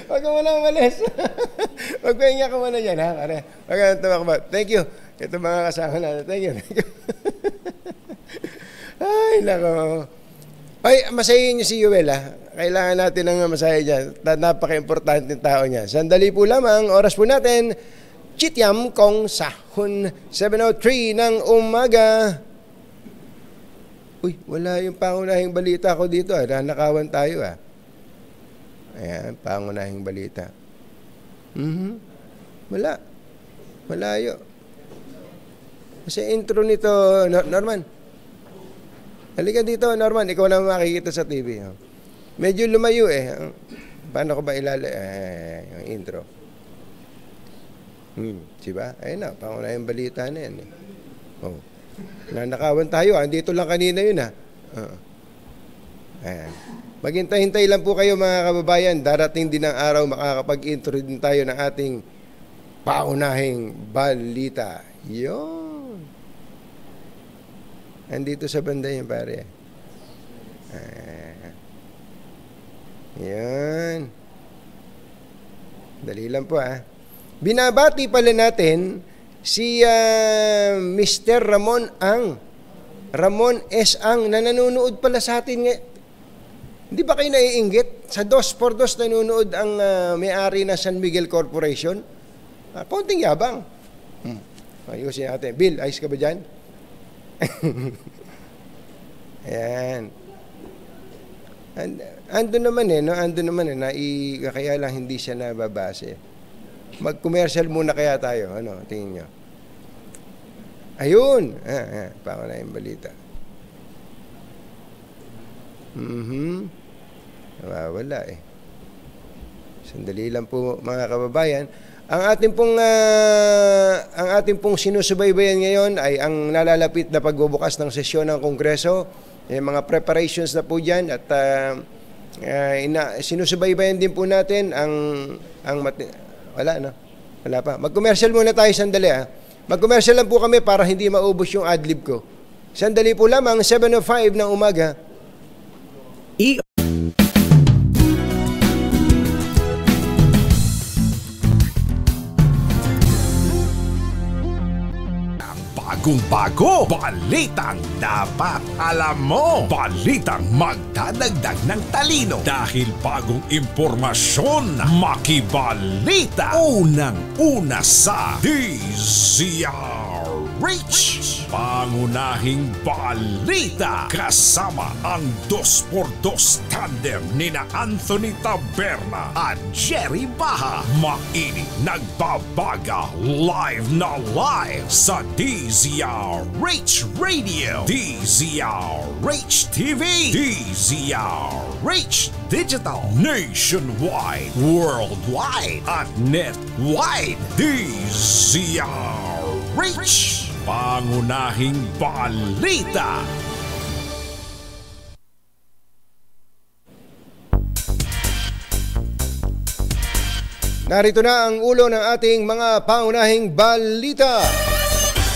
B: Huwag ka muna umalis. Magpahinga ka muna dyan, ha? Huwag ka tumakbo. Thank you. Ito mga kasama natin. Thank you. Ay, nako. Ay, masahin niyo si Yuel, ha? Kailangan natin ng masahe dyan. Napaka-importante ng tao niya. Sandali po lamang, oras po natin, Chityam Kong Sahun, 7:03 ng umaga. Uy, wala yung pangunahing balita ko dito. Nanakawan tayo. Ayan, pangunahing balita. Wala. Malayo. Kasi intro nito, Norman. Halika dito, Norman. Ikaw na makikita sa TV. Medyo lumayo eh. Paano ko ba yung intro? Diba? Ayun na, pangunahing balita na yan. Nanakawan tayo. Andito lang kanina yun ha. Ayan. Maghintay-hintay lang po kayo mga kababayan. Darating din ang araw makakapag-intro din tayo ng ating pangunahing balita. Yun. Andito sa banda yan pare. Yan. Dali lang po Binabati pala natin si Mr. Ramon S. Ang na nanonood pala sa atin ngayon. Hindi ba kayo naiinggit? Sa 2x2 nanonood ang may-ari ng San Miguel Corporation. Konting yabang. Ayusin natin. Bill, ayos ka ba dyan? Ayan. Ando naman kaya lang hindi siya nababase. Mag-commercial muna kaya tayo. Ano, tingin nyo. Ayun. Pangunahing balita. Wala Sandali lang po mga kababayan. Ang ating pong sinusubaybayan ngayon ay ang nalalapit na pagbubukas ng sesyon ng Kongreso. Mga preparations na po dyan at sinusubaybayan din po natin wala pa. Mag-commercial muna tayo sandali Mag-commercial lang po kami para hindi maubos yung adlib ko. Sandali po lamang, 7:05 ng umaga.
C: Bagong-bago, balitang dapat alam mo. Balitang magdadagdag ng talino. Dahil bagong impormasyon, makibalita. Unang-una sa DZRH. DZRH, pangunahing balita. Kasama ang 2x2 tandem nina Anthony Taberna at Jerry Baha. Mainit nagbabaga live na live sa DZRH Radio, DZRH TV, DZRH Digital, nationwide, worldwide, at netwide. DZRH, pangunahing balita.
B: Narito na ang ulo ng ating mga pangunahing balita.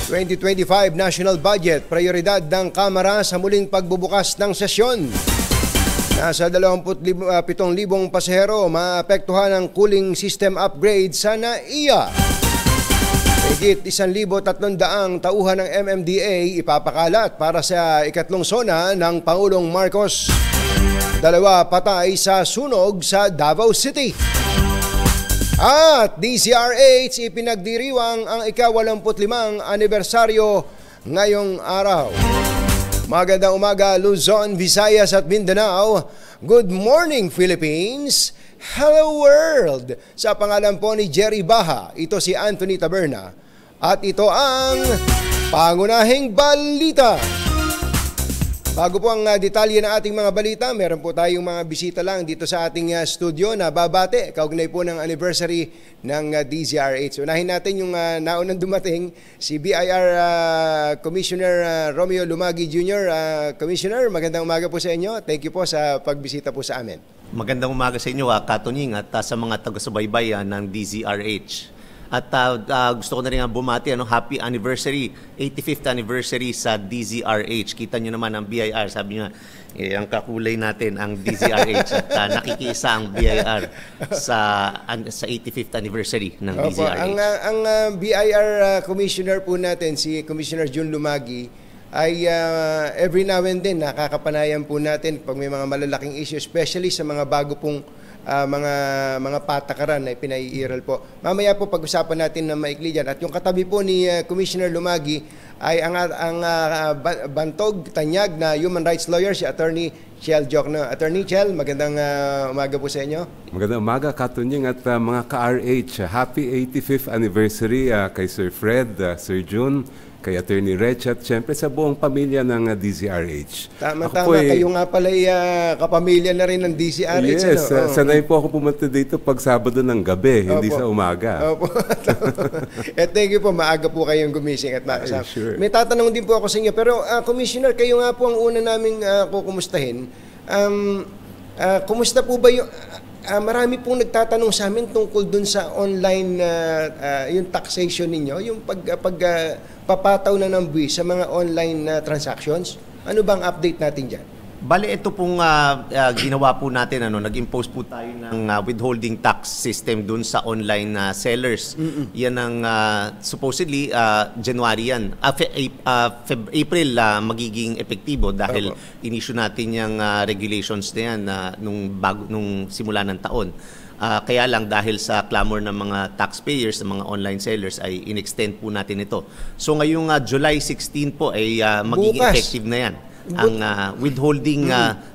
B: 2025 National Budget, prioridad ng Kamara sa muling pagbubukas ng sesyon. Nasa 27,000 pasahero maapektuhan ng cooling system upgrade sa NAIA. Higit 1,300 tauhan ng MMDA ipapakalat para sa ikatlong sona ng Pangulong Marcos. 2 patay sa sunog sa Davao City. At DZRH ipinagdiriwang ang ika-85 anibersaryo ngayong araw. Magandang umaga Luzon, Visayas at Mindanao. Good morning Philippines. Hello world. Sa pangalan po ni Jerry Baha, ito si Anthony Taberna. At ito ang pangunahing balita. Bago po ang detalye ng ating mga balita, meron po tayong mga bisita lang dito sa ating studio na babate kaugnay po ng anniversary ng DZRH. Unahin natin yung naunang dumating, si BIR Commissioner Romeo Lumagi Jr. Commissioner, magandang umaga po sa inyo. Thank you po sa pagbisita po sa amin.
H: Magandang umaga sa inyo, Katunying, at sa mga taga-subaybay ng DZRH. At gusto ko na rin bumati, happy anniversary, 85th anniversary sa DZRH. Kita nyo naman ang BIR, sabi nyo, ang kakulay natin ang DZRH at nakikiisa ang BIR sa 85th anniversary ng DZRH.
B: Ang BIR Commissioner po natin, si Commissioner Jun Lumagi, ay every now and then nakakapanayan po natin pag may mga malalaking issue, especially sa mga bago pong mga patakaran na pinaiiral po. Mamaya po pag-usapan natin na maikli dyan. At yung katabi po ni Commissioner Lumagi ay ang bantog, tanyag na human rights lawyer, si Attorney Chel Jokno. Attorney Chel, magandang umaga po sa inyo.
I: Magandang umaga, Katunying at mga ka-RH. Happy 85th anniversary kay Sir Fred, Sir June, kay Attorney Rech at siyempre sa buong pamilya ng DZRH.
B: Tama, kayo nga pala kapamilya na rin ng DZRH.
I: Yes, sanay po ako pumunta dito pag Sabado ng gabi, hindi sa umaga.
B: Opo. Thank you po, maaga po kayong gumising at makasama.
I: Sure.
B: May tatanong din po ako sa inyo, pero Commissioner, kayo nga po ang una naming kukumustahin. Kumusta po ba yung... marami pong nagtatanong sa amin tungkol dun sa online yung taxation ninyo, yung papataw na ng buwis sa mga online transactions. Ano bang update natin dyan?
H: Bale, ito pong ginawa po natin, nag-impose po tayo ng withholding tax system dun sa online sellers. Yan ang supposedly January yan. April magiging epektibo dahil in-issue natin yung regulations na yan nung simula ng taon. Kaya lang dahil sa clamor ng mga taxpayers, ng mga online sellers ay in-extend po natin ito. So ngayong July 16 po ay magiging effective na yan. Ang withholding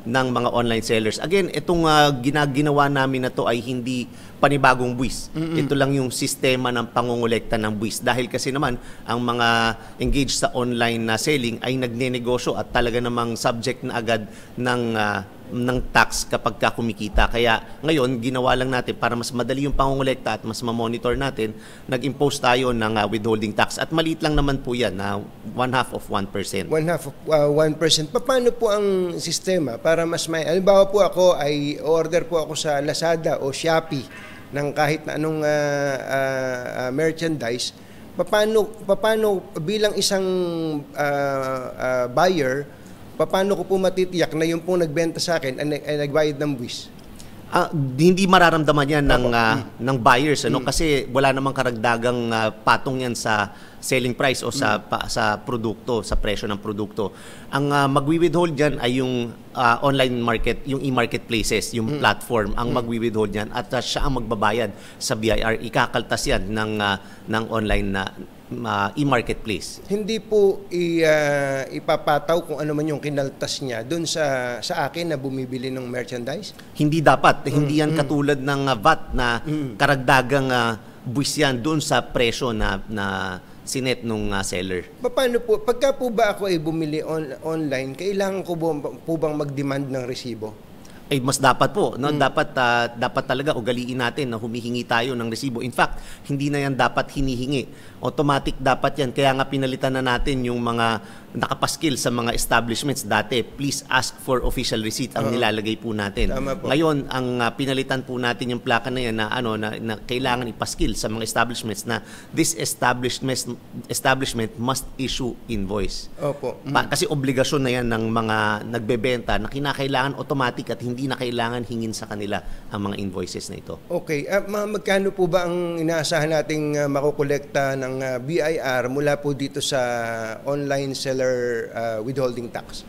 H: ng mga online sellers. Again, itong ginagawa namin na to ay hindi panibagong buwis. Ito lang yung sistema ng pangongolekta ng buwis. Dahil kasi naman, ang mga engaged sa online selling ay nagnenegosyo at talaga namang subject na agad ng tax kapag kumikita. Kaya ngayon, ginawa lang natin para mas madali yung pangongolekta at mas ma-monitor natin, nag-impose tayo ng withholding tax. At maliit lang naman po yan, 1/2 of 1%.
B: 1/2 of 1%. Paano po ang sistema para mas may... Halimbawa po ako ay order po ako sa Lazada o Shopee ng kahit na anong merchandise. Paano bilang isang buyer, paano ko po matitiyak na yung pong nagbenta sa akin ay nagbayad ng buwis?
H: Hindi mararamdaman yan ng buyers kasi wala namang karagdagang patong yan sa selling price o sa produkto, sa presyo ng produkto. Ang magwi-withhold diyan ay yung online market, yung e-marketplaces, yung platform ang magwi-withhold diyan at siya ang magbabayad sa BIR. Ikakaltas yan ng online na e-marketplace.
B: Hindi po ipapataw kung ano man yung kinaltas niya doon sa akin na bumibili ng merchandise?
H: Hindi dapat. Hindi yan katulad ng VAT na karagdagang buwis yan doon sa presyo na sinet nung seller.
B: Paano po? Pagka po ba ako ay bumili online, kailangan ko po bang mag-demand ng resibo?
H: Ay mas dapat po, no? Dapat talaga ugaliin natin na humihingi tayo ng resibo. In fact, hindi na yan dapat hinihingi. Automatic dapat yan. Kaya nga pinalitan na natin yung mga nakapaskil sa mga establishments dati. Please ask for official receipt ang nilalagay po natin.
B: Po.
H: Ngayon, ang pinalitan po natin yung plaka na yan na kailangan ipaskil sa mga establishments na this establishment must issue invoice.
B: Opo.
H: Kasi obligasyon na yan ng mga nagbebenta na kinakailangan automatic at hindi na kailangan hingin sa kanila ang mga invoices na ito.
B: Okay. Magkano po ba ang inaasahan nating makukolekta ng BIR mula po dito sa online seller withholding tax?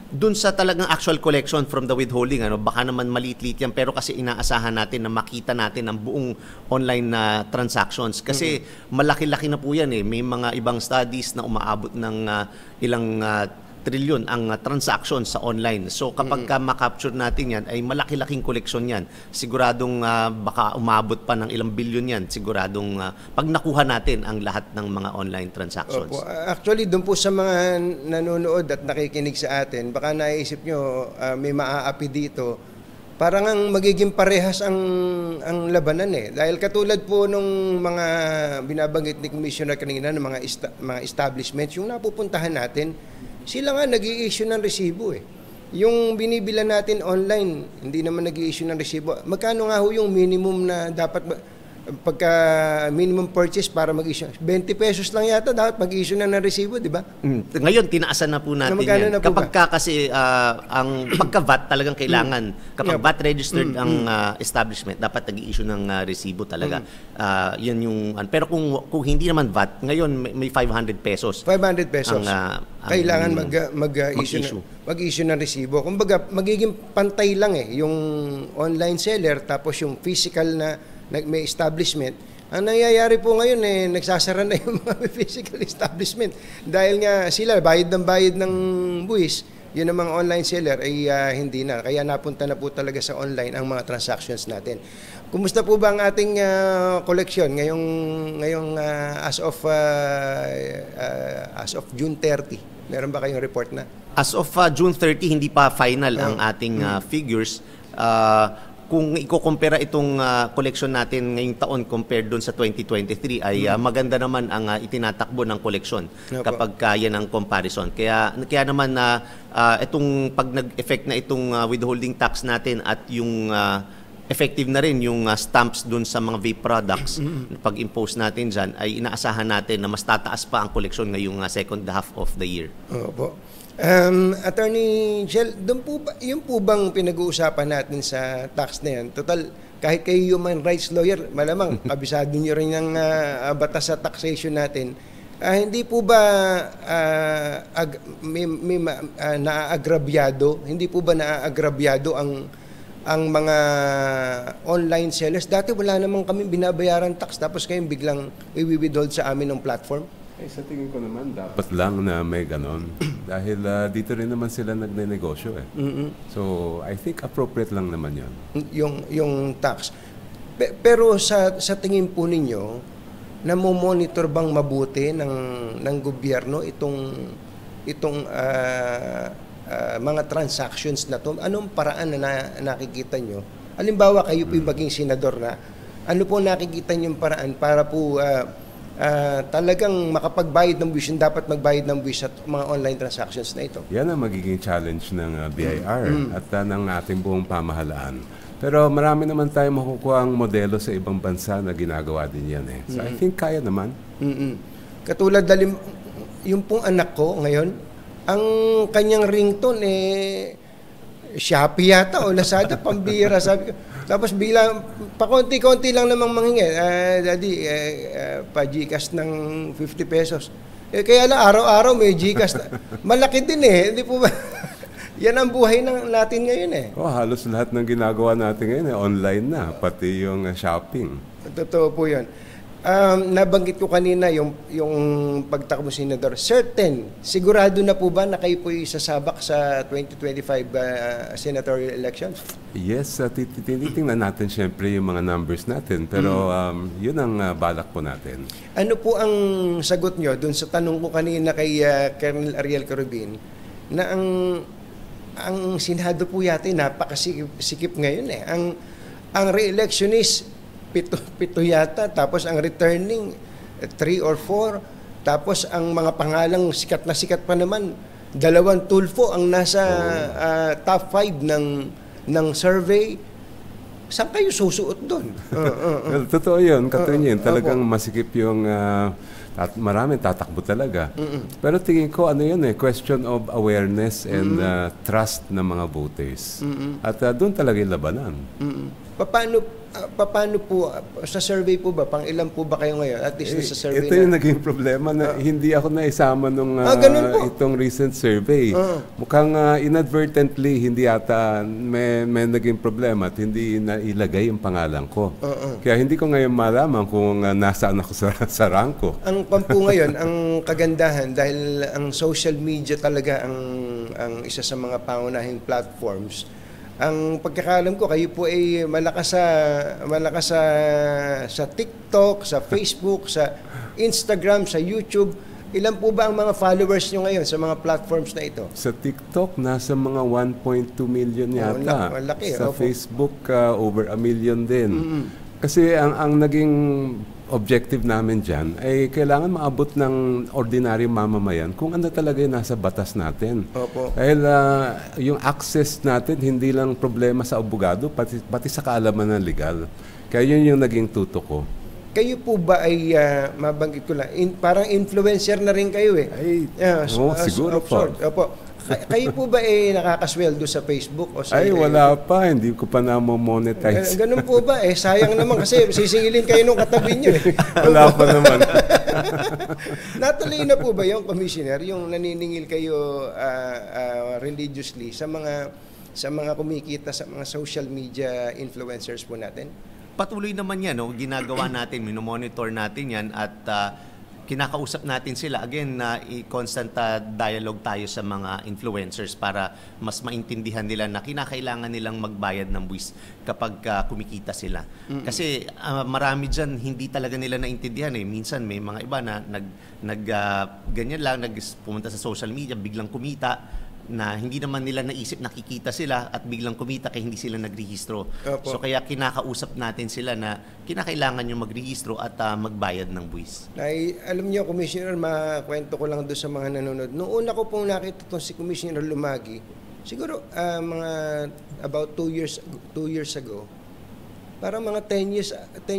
H: Doon sa talagang actual collection from the withholding, baka naman maliit-liit yan, pero kasi inaasahan natin na makita natin ang buong online na transactions. Kasi malaki-laki na po yan eh. May mga ibang studies na umaabot ng ilang trilyon ang transactions sa online. So kapag ma-capture natin yan, ay malaki-laking koleksyon yan. Siguradong baka umabot pa ng ilang bilyon yan. Siguradong pag nakuha natin ang lahat ng mga online transactions.
B: Opo. Actually, doon po sa mga nanonood at nakikinig sa atin, baka naisip nyo may maaapi dito. Parang ang magiging parehas ang labanan eh. Dahil katulad po nung mga binabanggit ni Commissioner kanina ng mga establishments, yung napupuntahan natin, sila nga nag-i-issue ng resibo eh. Yung binibila natin online, hindi naman nag-i-issue ng resibo. Magkano nga ho yung minimum na dapat pagka minimum purchase para mag-issue? 20 pesos lang yata dapat mag-issue na ng resibo, di ba?
H: Ngayon, tinaasan na po natin yan. Kapag kasi ang pagka-VAT talagang kailangan, kapag VAT registered ang establishment, dapat nag-i-issue ng resibo talaga. Yan yung, pero kung hindi naman VAT, ngayon may 500 pesos.
B: 500 pesos. Kailangan mag-issue ng resibo. Kumbaga, magiging pantay lang eh, yung online seller tapos yung physical na may establishment. Ang nangyayari po ngayon nagsasara na yung mga physical establishment. Dahil nga sila, bayad ng buwis, yun ang mga online seller ay hindi na. Kaya napunta na po talaga sa online ang mga transactions natin. Kumusta po ba ang ating collection ngayong as of June 30? Meron ba kayong report na?
H: As of June 30, hindi pa final ang ating figures. Kung iko-compare itong collection natin ngayong taon compared doon sa 2023 ay maganda naman ang itinatakbo ng collection kapag yan ang comparison. Kaya naman itong pag nag-effect na itong withholding tax natin at yung effective na rin yung stamps doon sa mga vape products pag-impose natin dyan, ay inaasahan natin na mas tataas pa ang collection ngayong second half of the year.
B: Opo. Attorney Jel, yung po bang pinag-uusapan natin sa tax na yan? Total, kahit kayo human rights lawyer, malamang kabisado nyo rin yung batas sa taxation natin. Hindi po ba naaagrabyado? Hindi po ba naaagrabyado ang mga online sellers? Dati wala namang kami binabayaran tax tapos kayong biglang i-withhold sa amin ng platform.
I: Sa tingin ko naman, dapat lang na may ganon. Dahil dito rin naman sila nagne-negosyo eh. So, I think appropriate lang naman yun.
B: Yung tax. Pero sa tingin po ninyo, namomonitor bang mabuti ng gobyerno itong mga transactions na to? Anong paraan na nakikita nyo? Halimbawa, kayo po maging senador na, ano po nakikita nyo yung paraan para po talagang makapagbayad ng buwis, dapat magbayad ng buwis at mga online transactions na ito?
I: Yan ang magiging challenge ng BIR at ng ating buong pamahalaan. Pero marami naman tayong makukuha ang modelo sa ibang bansa na ginagawa din yan eh. So I think kaya naman.
B: Katulad yung pong anak ko ngayon, ang kanyang ringtone Shopee yata o Lazada, pambira, sabi ko. Tapos bilang, pakonti-konti lang namang manghingi. Daddy, pa-Gcash ng 50 pesos. Kaya lang, araw-araw may Gcash. Malaki din Hindi po ba? Yan ang buhay natin ngayon
I: Halos lahat ng ginagawa natin ngayon online na, pati yung shopping.
B: Totoo po yun. Nabanggit ko kanina yung pagtakbo senador. Sigurado na po ba na kayo po isasabak sa 2025 senatorial elections?
I: Yes, tinitingnan natin siyempre yung mga numbers natin. Pero yun ang balak po natin. Ano
B: po ang sagot nyo dun sa tanong ko kanina kay Colonel Ariel Corubin na ang Senado po yata napakasikip ngayon Ang re-election is pito yata, tapos ang returning 3 or 4, tapos ang mga pangalang sikat pa naman, 2 Tulfo ang nasa top 5 ng survey. Saan kayo susuot doon?
I: Well, totoo yun, Katunyin. Talagang masikip yung maraming tatakbo talaga. Pero tingin ko, question of awareness and trust ng mga voters. At doon talaga yung labanan.
B: Paano po, sa survey po ba, pang ilan po ba kayo ngayon? At least sa survey
I: ito yung naging problema na hindi ako naisama nung itong recent survey. Mukhang inadvertently, hindi ata may naging problema at hindi nailagay yung pangalan ko. Kaya hindi ko ngayon malaman kung nasaan ako sa ranko.
B: Ang pampu ngayon, ang kagandahan, dahil ang social media talaga ang isa sa mga pangunahing platforms. Ang pagkakalam ko, kayo po ay malakas sa TikTok, sa Facebook, sa Instagram, sa YouTube. Ilan po ba ang mga followers nyo ngayon sa mga platforms na ito?
I: Sa TikTok, nasa mga 1.2 million yata.
B: Malaki.
I: Sa Facebook, over 1 million din. Kasi ang naging objective namin dyan ay kailangan maabot ng ordinaryong mamamayan kung ano talaga yung nasa batas natin.
B: Opo.
I: Dahil yung access natin hindi lang problema sa abogado, pati sa kaalaman ng legal. Kaya yun yung naging tuto ko.
B: Kayo po ba ay, mabanggit ko lang, parang influencer na rin kayo
I: siguro po.
B: Opo. Kayo po ba ay nakakasweldo sa Facebook o sa
I: wala pa, hindi ko pa na-monetize.
B: Ganun po ba? Sayang naman kasi sisingilin kayo nung katabi nyo
I: Wala pa naman.
B: Natuloy na po ba yung commissioner, yung naniningil kayo religiously sa mga kumikita sa mga social media influencers po natin?
H: Patuloy naman yan, ginagawa natin, minomonitor natin yan at kinakausap natin sila. Again, constant dialogue tayo sa mga influencers para mas maintindihan nila na kinakailangan nilang magbayad ng buwis kapag kumikita sila. Kasi marami dyan, hindi talaga nila naintindihan. Minsan may mga iba na ganyan lang, pumunta sa social media, biglang kumita, na hindi naman nila naisip nakikita sila at biglang kumita kaya hindi sila nagrehistro. So kaya kinakausap natin sila na kinakailangan nyo magrehistro at magbayad ng buwis.
B: Alam niyo, Commissioner, makwento ko lang doon sa mga nanonood. Noong una ko pong nakita itong si Commissioner Lumagi, siguro mga about 2 years ago, parang mga 10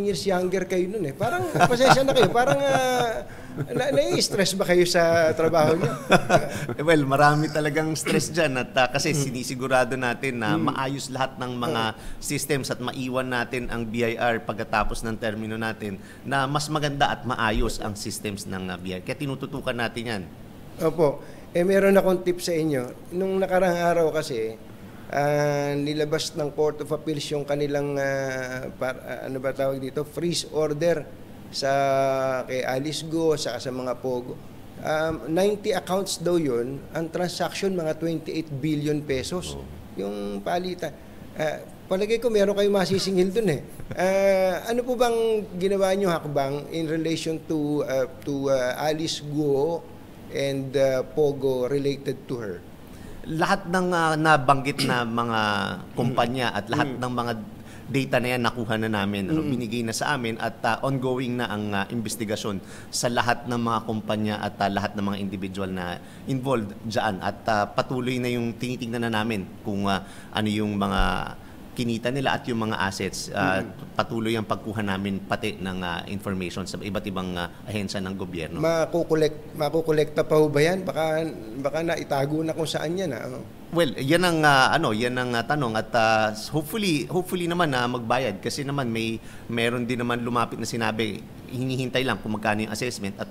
B: years younger kayo nun Parang pasensya na kayo, parang nai-stress ba kayo sa trabaho niyo?
H: Well, marami talagang stress dyan at kasi sinisigurado natin na maayos lahat ng mga systems at maiwan natin ang BIR pagkatapos ng termino natin na mas maganda at maayos ang systems ng BIR. Kaya tinututukan natin yan.
B: Opo. Meron akong tip sa inyo. Nung nakarang araw kasi, nilabas ng Court of Appeals yung kanilang freeze order kay Alice Go sa mga Pogo. 90 accounts daw yun, ang transaction mga 28 billion pesos. Yung palitan. Palagay ko meron kayong masisingil dun ano po bang ginawa nyo hakbang in relation to Alice Go and Pogo related to her?
H: Lahat ng nabanggit na mga kumpanya at lahat ng mga data na yan nakuha na namin, binigay na sa amin at ongoing na ang investigasyon sa lahat ng mga kumpanya at lahat ng mga individual na involved dyan at patuloy na yung tinitingnan na namin kung ano yung mga kinita nila at yung mga assets. Patuloy ang pagkuha namin pati ng information sa iba't ibang ahensya ng gobyerno.
B: Makukolekta pa ho ba yan? Baka naitago na kung saan yan.
H: Well, yan ang tanong at hopefully naman na magbayad kasi naman meron din naman lumapit na sinabi hinihintay lang kung magkano yung assessment at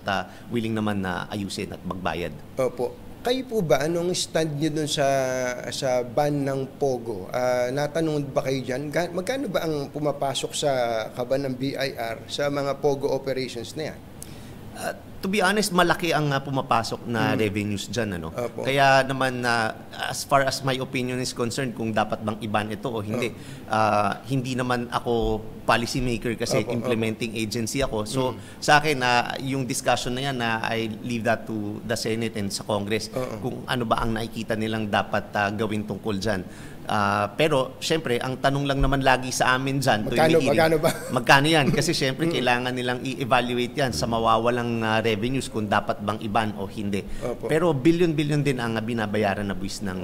H: willing naman na ayusin at magbayad.
B: Opo. Kayo po ba, anong stand niyo dun sa ban ng Pogo? Natanong ba kayo dyan? Magkano ba ang pumapasok sa kaban ng BIR sa mga Pogo operations na yan?
H: To be honest, malaki ang pumapasok na revenues dyan.
B: Opo.
H: Kaya naman, as far as my opinion is concerned, kung dapat bang iban ito o hindi, hindi naman ako policy maker kasi implementing agency ako. So, sa akin, yung discussion na yan, I leave that to the Senate and sa Congress kung ano ba ang nakikita nilang dapat gawin tungkol dyan. Pero, syempre, ang tanong lang naman lagi sa amin dyan,
B: magkano ba?
H: Magkano yan? Kasi syempre, kailangan nilang i-evaluate yan sa mawawalang revenues kung dapat bang iban o hindi.
B: Opo.
H: Pero billion-billion din ang binabayaran na buwis ng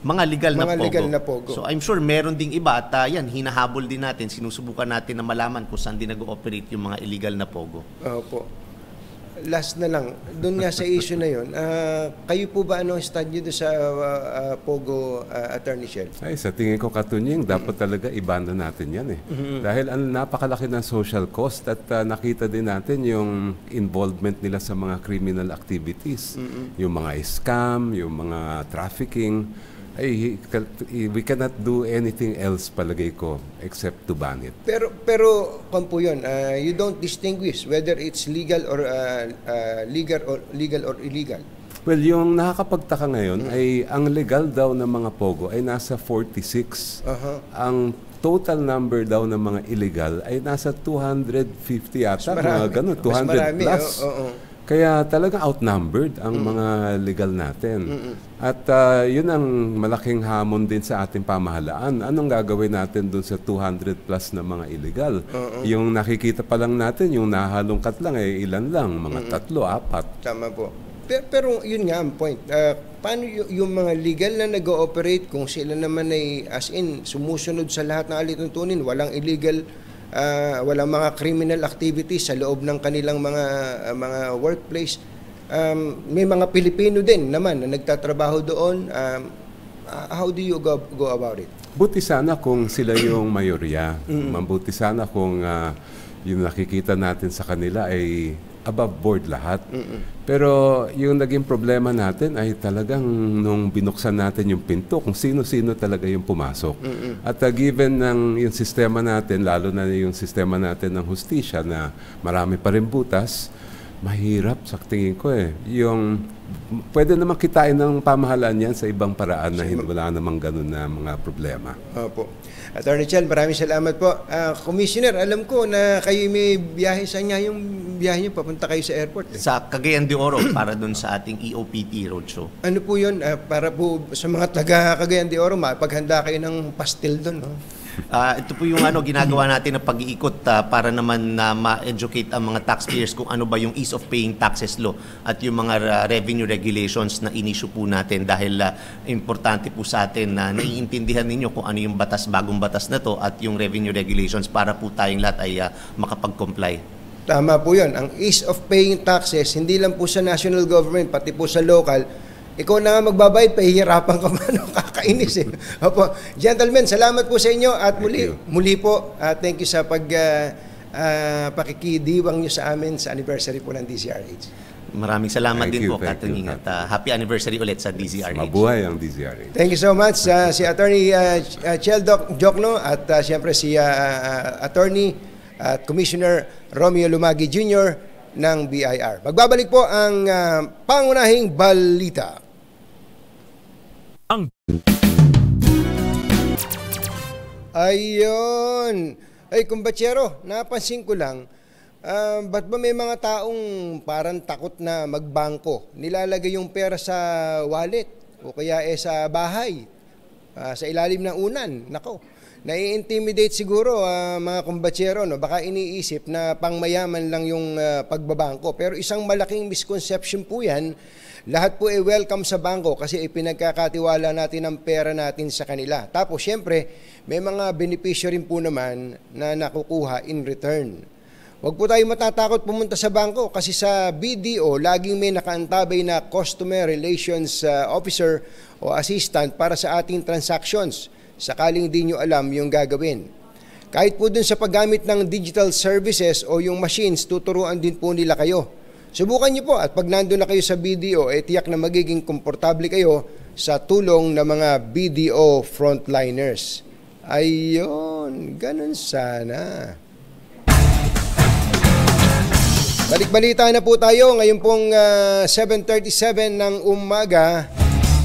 H: mga legal na Pogo. So I'm sure meron ding iba at yan, hinahabol din natin, sinusubukan natin na malaman kung saan din nag-ooperate yung mga illegal na Pogo.
B: Opo. Last na lang, doon nga sa issue na yun, kayo po ba ano stand nyo doon sa Pogo, Attorney Shell?
I: Ay, sa tingin ko, Katunying, dapat talaga ibanda natin yan Dahil ang napakalaki ng social cost at nakita din natin yung involvement nila sa mga criminal activities. Yung mga scam, yung mga trafficking. Ay, we cannot do anything else, palagay ko, except to ban it.
B: Pero kung po yun, you don't distinguish whether it's legal or illegal.
I: Well, yung nakakapagtaka ngayon ay ang legal daw ng mga Pogo ay nasa 46. Ang total number daw ng mga illegal ay nasa 250 yata, mga ganun, 200 plus. Kaya talagang outnumbered ang mga legal natin. At yun ang malaking hamon din sa ating pamahalaan. Anong gagawin natin dun sa 200 plus na mga illegal? Yung nakikita pa lang natin, yung nahalungkat lang, ilan lang? Mga 3, 4.
B: Tama po. Pero yun nga ang point. Paano yung mga legal na nag-ooperate kung sila naman ay as in sumusunod sa lahat ng alituntunin, walang illegal, walang mga criminal activities sa loob ng kanilang mga workplace. May mga Pilipino din naman na nagtatrabaho doon. How do you go about it?
I: Buti sana kung sila yung mayorya. Mabuti sana kung yung nakikita natin sa kanila ay above board lahat. Pero yung naging problema natin ay talagang nung binuksan natin yung pinto, kung sino-sino talaga yung pumasok. At given ng yung sistema natin, lalo na yung sistema natin ng hustisya na marami pa rin butas, mahirap sa tingin ko Yung pwede naman kitain ng pamahalaan yan sa ibang paraan na wala namang ganun na mga problema.
B: Opo. Attorney Chel, maraming salamat po. Commissioner, alam ko na kayo may biyahe. Saan nga yung biyahe niyo? Papunta kayo sa airport?
H: Sa Cagayan de Oro para doon sa ating EOPT roadshow.
B: Ano po yun? Para po sa mga taga Cagayan de Oro, mapaghanda kayo ng pastel doon, no?
H: Ito po yung ginagawa natin na pag-iikot para naman na ma-educate ang mga taxpayers kung ano ba yung ease of paying taxes law at yung mga revenue regulations na in-issue po natin dahil importante po sa atin na naiintindihan ninyo kung ano yung bagong batas na to at yung revenue regulations para po tayong lahat ay makapag-comply.
B: Tama po yun. Ang ease of paying taxes, hindi lang po sa national government, pati po sa local. Ikaw na nga magbabayad, pahihirapan ka man, kakainis Opo. Gentlemen, salamat po sa inyo at muli po, thank you sa pakikidiwang nyo sa amin sa anniversary po ng DZRH.
H: Maraming salamat din po, Katunying, at happy anniversary ulit sa DZRH.
I: Mabuhay ang DZRH.
B: Thank you so much si Attorney Chel Jokno at siyempre si Attorney at Commissioner Romeo Lumagi Jr. ng BIR. Magbabalik po ang pangunahing balita. Ayun. Ay, kumbatsero, napansin ko lang, ba't ba may mga taong parang takot na magbangko? Nilalagay yung pera sa wallet o kaya sa bahay, sa ilalim ng unan. Nako, nai-intimidate siguro mga kumbatsero, no? Baka iniisip na pangmayaman lang yung pagbabangko. Pero isang malaking misconception po yan. Lahat po ay welcome sa bangko kasi ipinagkakatiwala natin ang pera natin sa kanila. Tapos siyempre, may mga benepisyo rin po naman na nakukuha in return. Huwag po tayo matatakot pumunta sa bangko kasi sa BDO, laging may nakaantabay na Customer Relations Officer o Assistant para sa ating transactions. Sakaling di nyo alam yung gagawin. Kahit po dun sa paggamit ng digital services o yung machines, tuturuan din po nila kayo. Subukan nyo po at pag nandun na kayo sa BDO, tiyak na magiging komportable kayo sa tulong ng mga BDO frontliners. Ayun, ganun sana. Balik-balita na po tayo. Ngayon pong 7:37 ng umaga,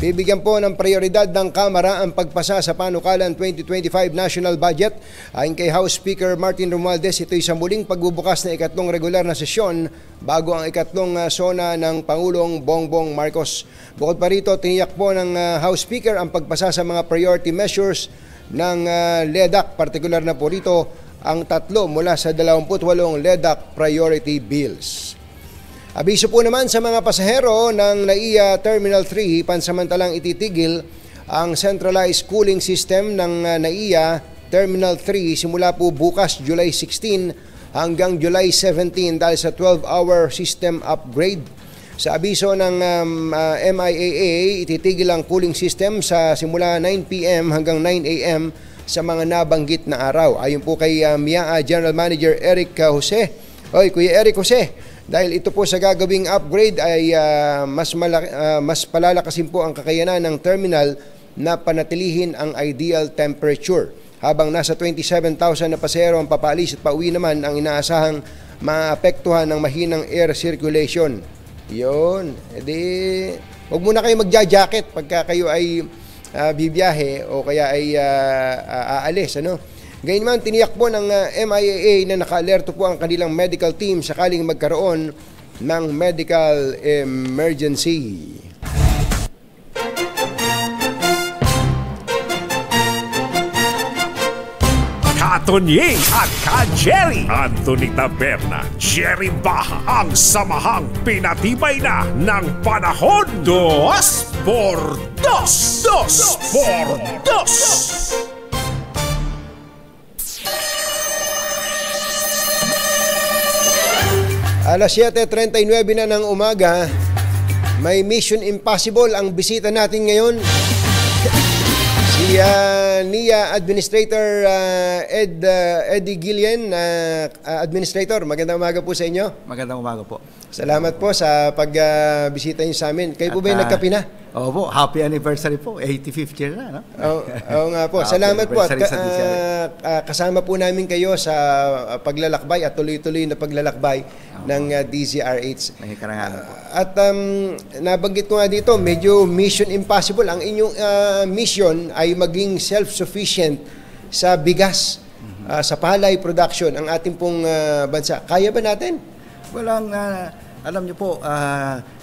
B: bibigyan po ng prioridad ng Kamara ang pagpasa sa panukalan 2025 National Budget. Ayon kay House Speaker Martin Romualdez, ito'y sa muling pagbubukas na ikatlong regular na sesyon bago ang ikatlong sona ng Pangulong Bongbong Marcos. Bukod pa rito, tiniyak po ng House Speaker ang pagpasa sa mga priority measures ng LEDAC. Partikular na po rito ang 3 mula sa 28 LEDAC priority bills. Abiso po naman sa mga pasahero ng NAIA Terminal 3, pansamantalang ititigil ang centralized cooling system ng NAIA Terminal 3 simula po bukas July 16 hanggang July 17 dahil sa 12-hour system upgrade. Sa abiso ng MIAA, ititigil ang cooling system sa simula 9 p.m. hanggang 9 a.m. sa mga nabanggit na araw. Ayon po kay MIAA General Manager Eric Jose. Oy, Kuya Eric Jose, dahil ito po sa gagawing upgrade ay mas palalakasin po ang kakayanan ng terminal na panatilihin ang ideal temperature. Habang nasa 27,000 na pasahero ang papaalis at pauwi naman ang inaasahang maapektuhan ng mahinang air circulation. Yun, edi huwag muna kayo magja-jacket pagka kayo ay bibiyahe o kaya ay aalis, ano? Gayunman, tiniyak po ng MIAA na naka-alerto po ang kanilang medical team sakaling magkaroon ng medical emergency.
C: Katonying at Ka-Jerry, Anthony Taberna, Jerry Baha, ang samahang pinatibay na ng panahon. 2 por 2. 2 por 2.
B: Alas 7:39 na ng umaga, may Mission Impossible ang bisita natin ngayon. Si NIA Administrator Eddie Gillian, Administrator. Magandang umaga po sa inyo.
J: Magandang umaga po.
B: Salamat po sa pagbisita niyo sa amin. Kayo po ba yung nagkape na?
J: Oo po, happy anniversary po. 85th year na, no?
B: Oo nga po. Salamat po. Kasama po namin kayo sa paglalakbay at tuloy-tuloy na paglalakbay ng DZRH.
J: May karangalan po.
B: At nabanggit ko nga dito, medyo mission impossible. Ang inyong mission ay maging self-sufficient sa bigas, sa palay production, ang ating pong bansa. Kaya ba natin?
J: Walang, alam niyo po,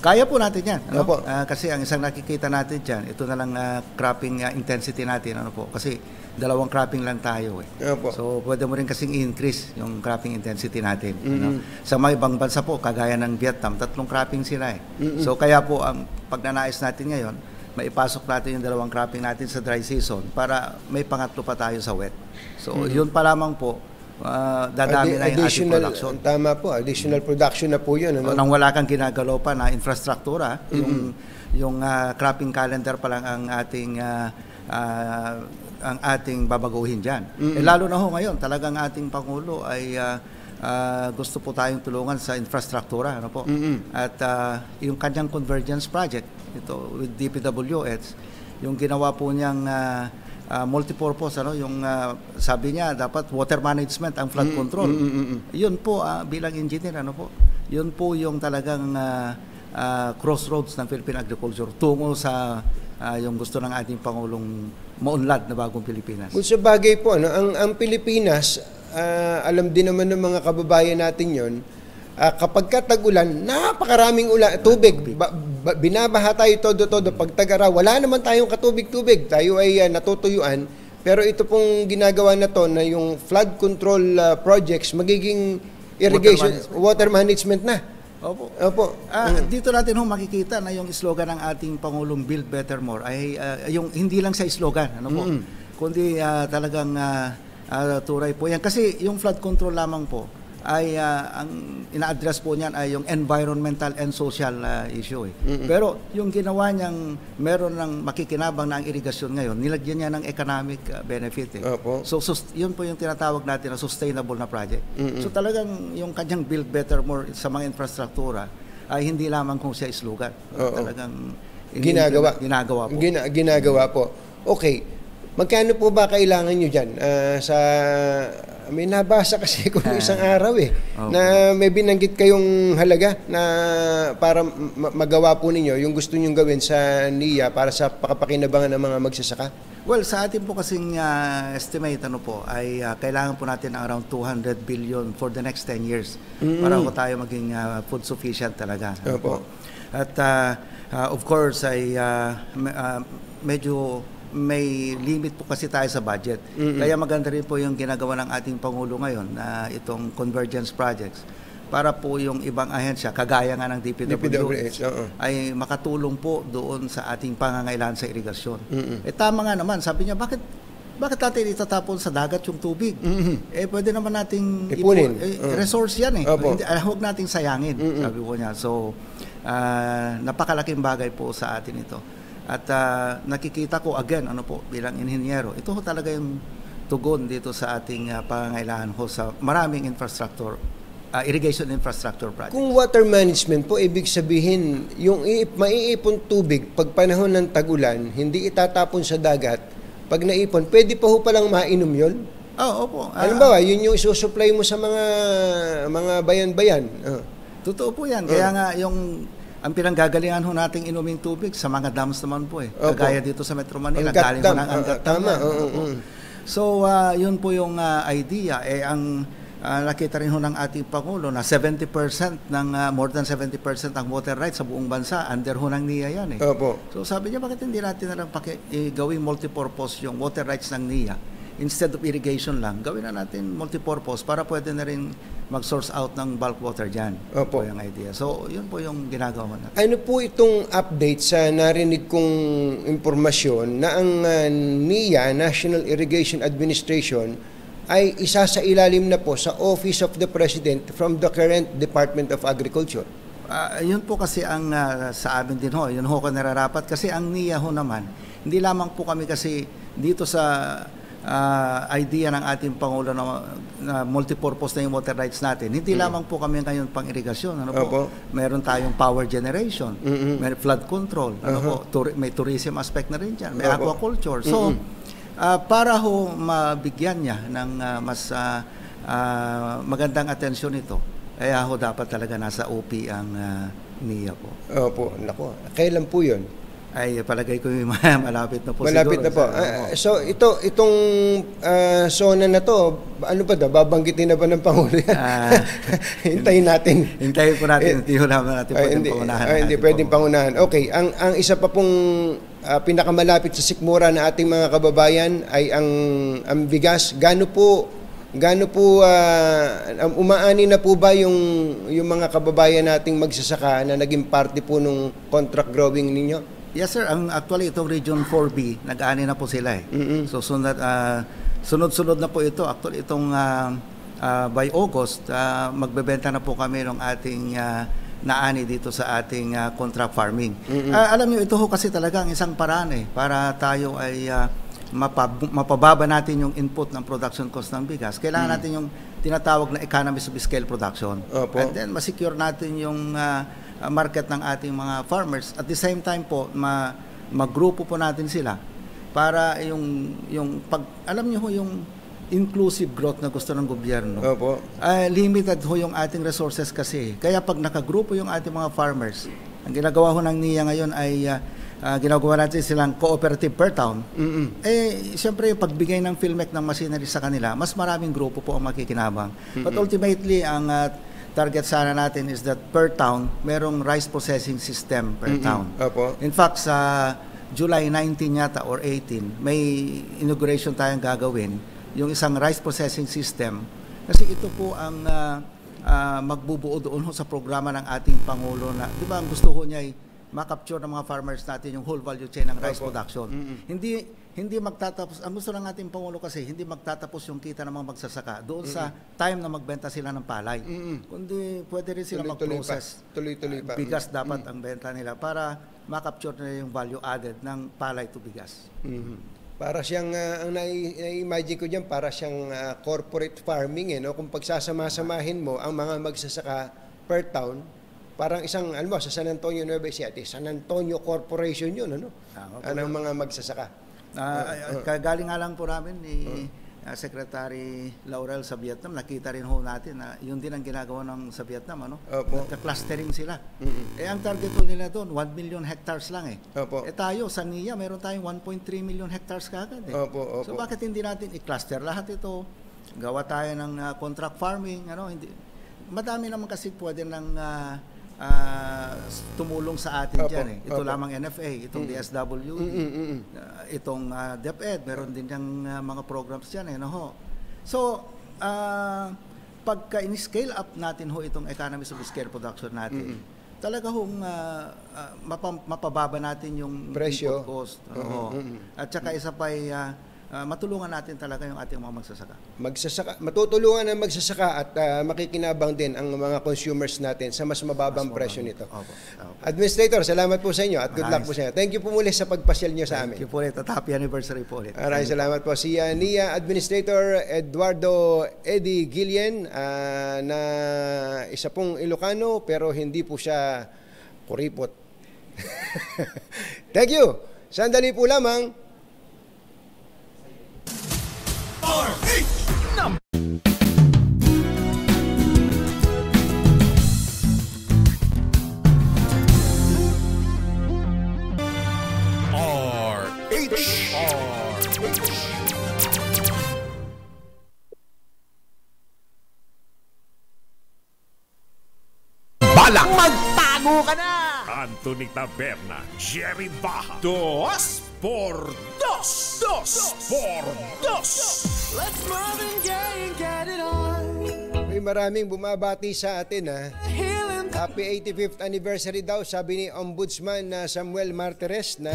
J: kaya po natin yan. Ano?
B: Opo.
J: Kasi ang isang nakikita natin dyan, ito na lang cropping intensity natin. Ano po? Kasi 2 cropping lang tayo.
B: Opo.
J: So, pwede mo rin kasing i-increase yung cropping intensity natin. Ano? Sa mga ibang bansa po, kagaya ng Vietnam, 3 cropping sila. So, kaya po, ang pagnanais natin ngayon, maipasok natin yung 2 cropping natin sa dry season para may pangatlo pa tayo sa wet. So, yun pa lamang po, dadami na yung ating production.
B: Tama po, additional production na po yun. Ano?
J: Nang wala kang ginagalaw pa na infrastruktura, yung cropping calendar pa lang ang ating babaguhin dyan. Lalo na ho ngayon, talagang ating Pangulo ay gusto po tayong tulungan sa infrastruktura. Ano po? At yung kanyang convergence project, ito with DPWH, yung ginawa po niyang multipurpose, ano, yung sabi niya dapat water management ang flood control. Yun po bilang engineer, ano po, yun po yung talagang crossroads ng Philippine agriculture tungo sa yung gusto ng ating Pangulong maunlad na bagong Pilipinas.
B: Kung sa bagay po, ano, ang Pilipinas, alam din naman ng mga kababayan natin yon, kapag tag-ulan, napakaraming tubig. Binabaha tayo todo-todo. Pag tag-araw, wala naman tayong katubig-tubig. Tayo ay natutuyuan. Pero ito pong ginagawa na to, na yung flood control projects, magiging irrigation, water management na.
J: Opo.
B: Opo.
J: Dito natin makikita na yung slogan ng ating Pangulong Build Better More ay yung hindi lang sa slogan, ano po, kundi talagang turay po yan. Kasi yung flood control lamang po ay ang ina-address po niyan ay yung environmental and social issue. Pero yung ginawa niyang meron ng makikinabang na ang irigasyon ngayon, nilagyan niya ng economic benefit. So yun po yung tinatawag natin na sustainable na project. So talagang yung kanyang build better more sa mga infrastruktura ay hindi lamang kung siya islugan. Talagang ginagawa po.
B: Ginagawa po. Okay. Magkano po ba kailangan nyo dyan? May nabasa kasi ko isang araw na may binanggit kayong halaga na para magawa po ninyo yung gusto nyong gawin sa NIA para sa pakapakinabangan ng mga magsasaka?
J: Well, sa atin po kasing estimate ay kailangan po natin ng around 200 billion for the next 10 years para po tayo maging food sufficient talaga. At of course ay medyo may limit po kasi tayo sa budget. Kaya maganda rin po yung ginagawa ng ating Pangulo ngayon na itong convergence projects para po yung ibang ahensya, kagaya nga ng DPWH, ay makatulong po doon sa ating pangangailangan sa irigasyon. Tama nga naman, sabi niya, bakit natin itatapon sa dagat yung tubig? Pwede naman nating
B: ipunin.
J: Resource yan huwag nating sayangin, sabi ko niya. So, napakalaking bagay po sa atin ito. At nakikita ko again, bilang inhinyero, ito talaga yung tugon dito sa ating pangangailangan sa maraming irrigation infrastructure project.
B: Kung water management po, ibig sabihin, yung maiipon tubig pag panahon ng tag-ulan, hindi itatapon sa dagat, pag naipon, pwede pa ho palang mainom yun?
J: Opo.
B: Halimbawa, yun yung isusupply mo sa mga bayan-bayan.
J: Totoo po yan. Kaya nga ang pinanggagalingan ho nating inuming tubig sa mga dams naman po kagaya dito sa Metro Manila, galing ho ng Angat Dam. So, yun po yung idea. Ang nakita rin ho ng ating Pangulo na 70% more than 70% ang water rights sa buong bansa, under ho ng NIA yan. So, sabi niya, bakit hindi natin na lang gawing multipurpose yung water rights ng NIA? Instead of irrigation lang, gawin na natin multipurpose para pwede na rin mag-source out ng bulk water dyan. Opo. Yung idea. So, yun po yung ginagawa natin.
B: Ano po itong update sa narinig kong impormasyon na ang NIA, National Irrigation Administration, ay isa sa ilalim na po sa Office of the President from the current Department of Agriculture?
J: Yun po kasi ang sa amin din ho. Yun ho ko nararapat. Kasi ang NIA ho naman, hindi lamang po kami kasi dito sa idea ng ating Pangulo na multipurpose na yung water rights natin. Hindi lamang po kami ngayon pang irigasyon. Meron tayong power generation, may flood control, may tourism aspect na rin dyan, may aquaculture. So, para ho mabigyan niya ng mas magandang atensyon ito, kaya ho dapat talaga nasa OP ang NIA po.
B: Opo, nako. Kailan po yun?
J: Ay, palagay ko malapit na po.
B: Malapit na po. So, itong zona na to, ano ba daw? Babanggitin na ba ng Pangulo yan? Hintayin natin.
J: Hintayin po natin. Hindi ho naman natin pwedeng pangunahan.
B: Hindi pwedeng pangunahan. Okay. Ang isa pa pong pinakamalapit sa sikmura na ating mga kababayan ay ang bigas. Gaano po umaani na po ba yung mga kababayan nating magsasaka na naging parte po nung contract growing ninyo?
J: Yes sir, actually itong Region 4B, nag-aani na po sila So sunod-sunod na po ito. Actually itong by August, magbebenta na po kami ng ating naani dito sa ating contract farming. Alam niyo, ito ho kasi talaga ang isang paraan para tayo ay mapababa natin yung input ng production cost ng bigas. Kailangan natin yung tinatawag na economies of scale production. And then masecure natin yung market ng ating mga farmers. At the same time po, maggrupo po natin sila para yung alam niyo ho yung inclusive growth na gusto ng gobyerno. Limited ho yung ating resources kasi. Kaya pag nakagrupo yung ating mga farmers, ang ginagawa ho ng NIA ngayon ay ginagawa natin silang cooperative per town. Siyempre yung pagbigay ng PhilMec ng machinery sa kanila, mas maraming grupo po ang makikinabang. But ultimately, ang target sana natin is that per town, merong rice processing system per town. In fact, sa July 19 yata or 18, may inauguration tayong gagawin, yung isang rice processing system. Kasi ito po ang magbubuo doon sa programa ng ating Pangulo na, di ba, ang gusto ko niya ay makapture ng mga farmers natin yung whole value chain ng rice production. Hindi magtatapos, ang gusto ng ating Pangulo kasi, hindi magtatapos yung kita ng mga magsasaka doon sa time na magbenta sila ng palay. Kundi pwede rin sila mag-process.
B: Tuloy-tuloy pa.
J: Bigas dapat ang benta nila para makapture na yung value added ng palay to bigas.
B: Para siyang, ang na-imagine ko dyan, para siyang corporate farming, no? Kung pagsasama-samahin mo ang mga magsasaka per town, parang isang, alam mo, sa San Antonio, Nueva Ecija, San Antonio Corporation yun, ano? Anong mga magsasaka.
J: Kagaling nga lang po namin ni Secretary Laurel sa Vietnam, nakita rin ho natin na yun din ang ginagawa ng sa Vietnam, ano? Nagka-clustering sila. Ang target po nila doon, 1 million hectares lang eh. Tayo, sa NIA, meron tayong 1.3 million hectares kagad eh. So bakit hindi natin i-cluster lahat ito? Gawa tayo ng contract farming, ano? Madami naman kasi pwede ng tumulong sa atin dyan eh. Ito lamang NFA, itong DSWD, itong DepEd, meron din yung mga programs dyan eh. No? So, pagka in-scale up natin ho itong economies of scale production natin, talaga hong mapababa natin yung
B: presyo,
J: input cost. At saka isa pa ay matulungan natin talaga yung ating mga magsasaka.
B: Matutulungan ang magsasaka at makikinabang din ang mga consumers natin sa mas mababang presyo nito. Administrator, salamat po sa inyo at good luck po sa inyo. Thank you po muli sa pagpasyal nyo sa amin.
J: Thank you po ulit at happy anniversary po ulit.
B: Maraming salamat po. Si NIA Administrator Eduardo Eddie Guillen, na isa pong Ilocano pero hindi po siya kuripot. Thank you. Sandali po lamang.
C: Balak!
K: Magtago ka na!
C: Anthony Taberna, Jerry Baja. 2 por 2. 2 por 2.
D: Let's Marvin Gaye and get it on.
B: May maraming bumabati sa atin ha. Happy 85th anniversary daw, sabi ni Ombudsman Samuel Martires na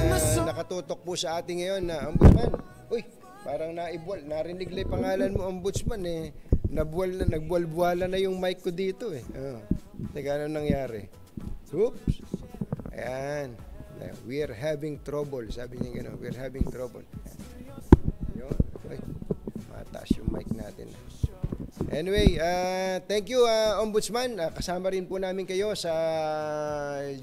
B: nakatutok po sa atin ngayon na Ombudsman. Uy, parang naibwal, narinig lang pangalan mo Ombudsman eh. Nagbuwal-buwala na yung mic ko dito eh. Teka, anong nangyari? Oops. Ayan. We're having trouble. Sabi niya gano'n, we're having trouble. Yun. Ay, mataas yung mic natin. Anyway, thank you Ombudsman. Kasama rin po namin kayo sa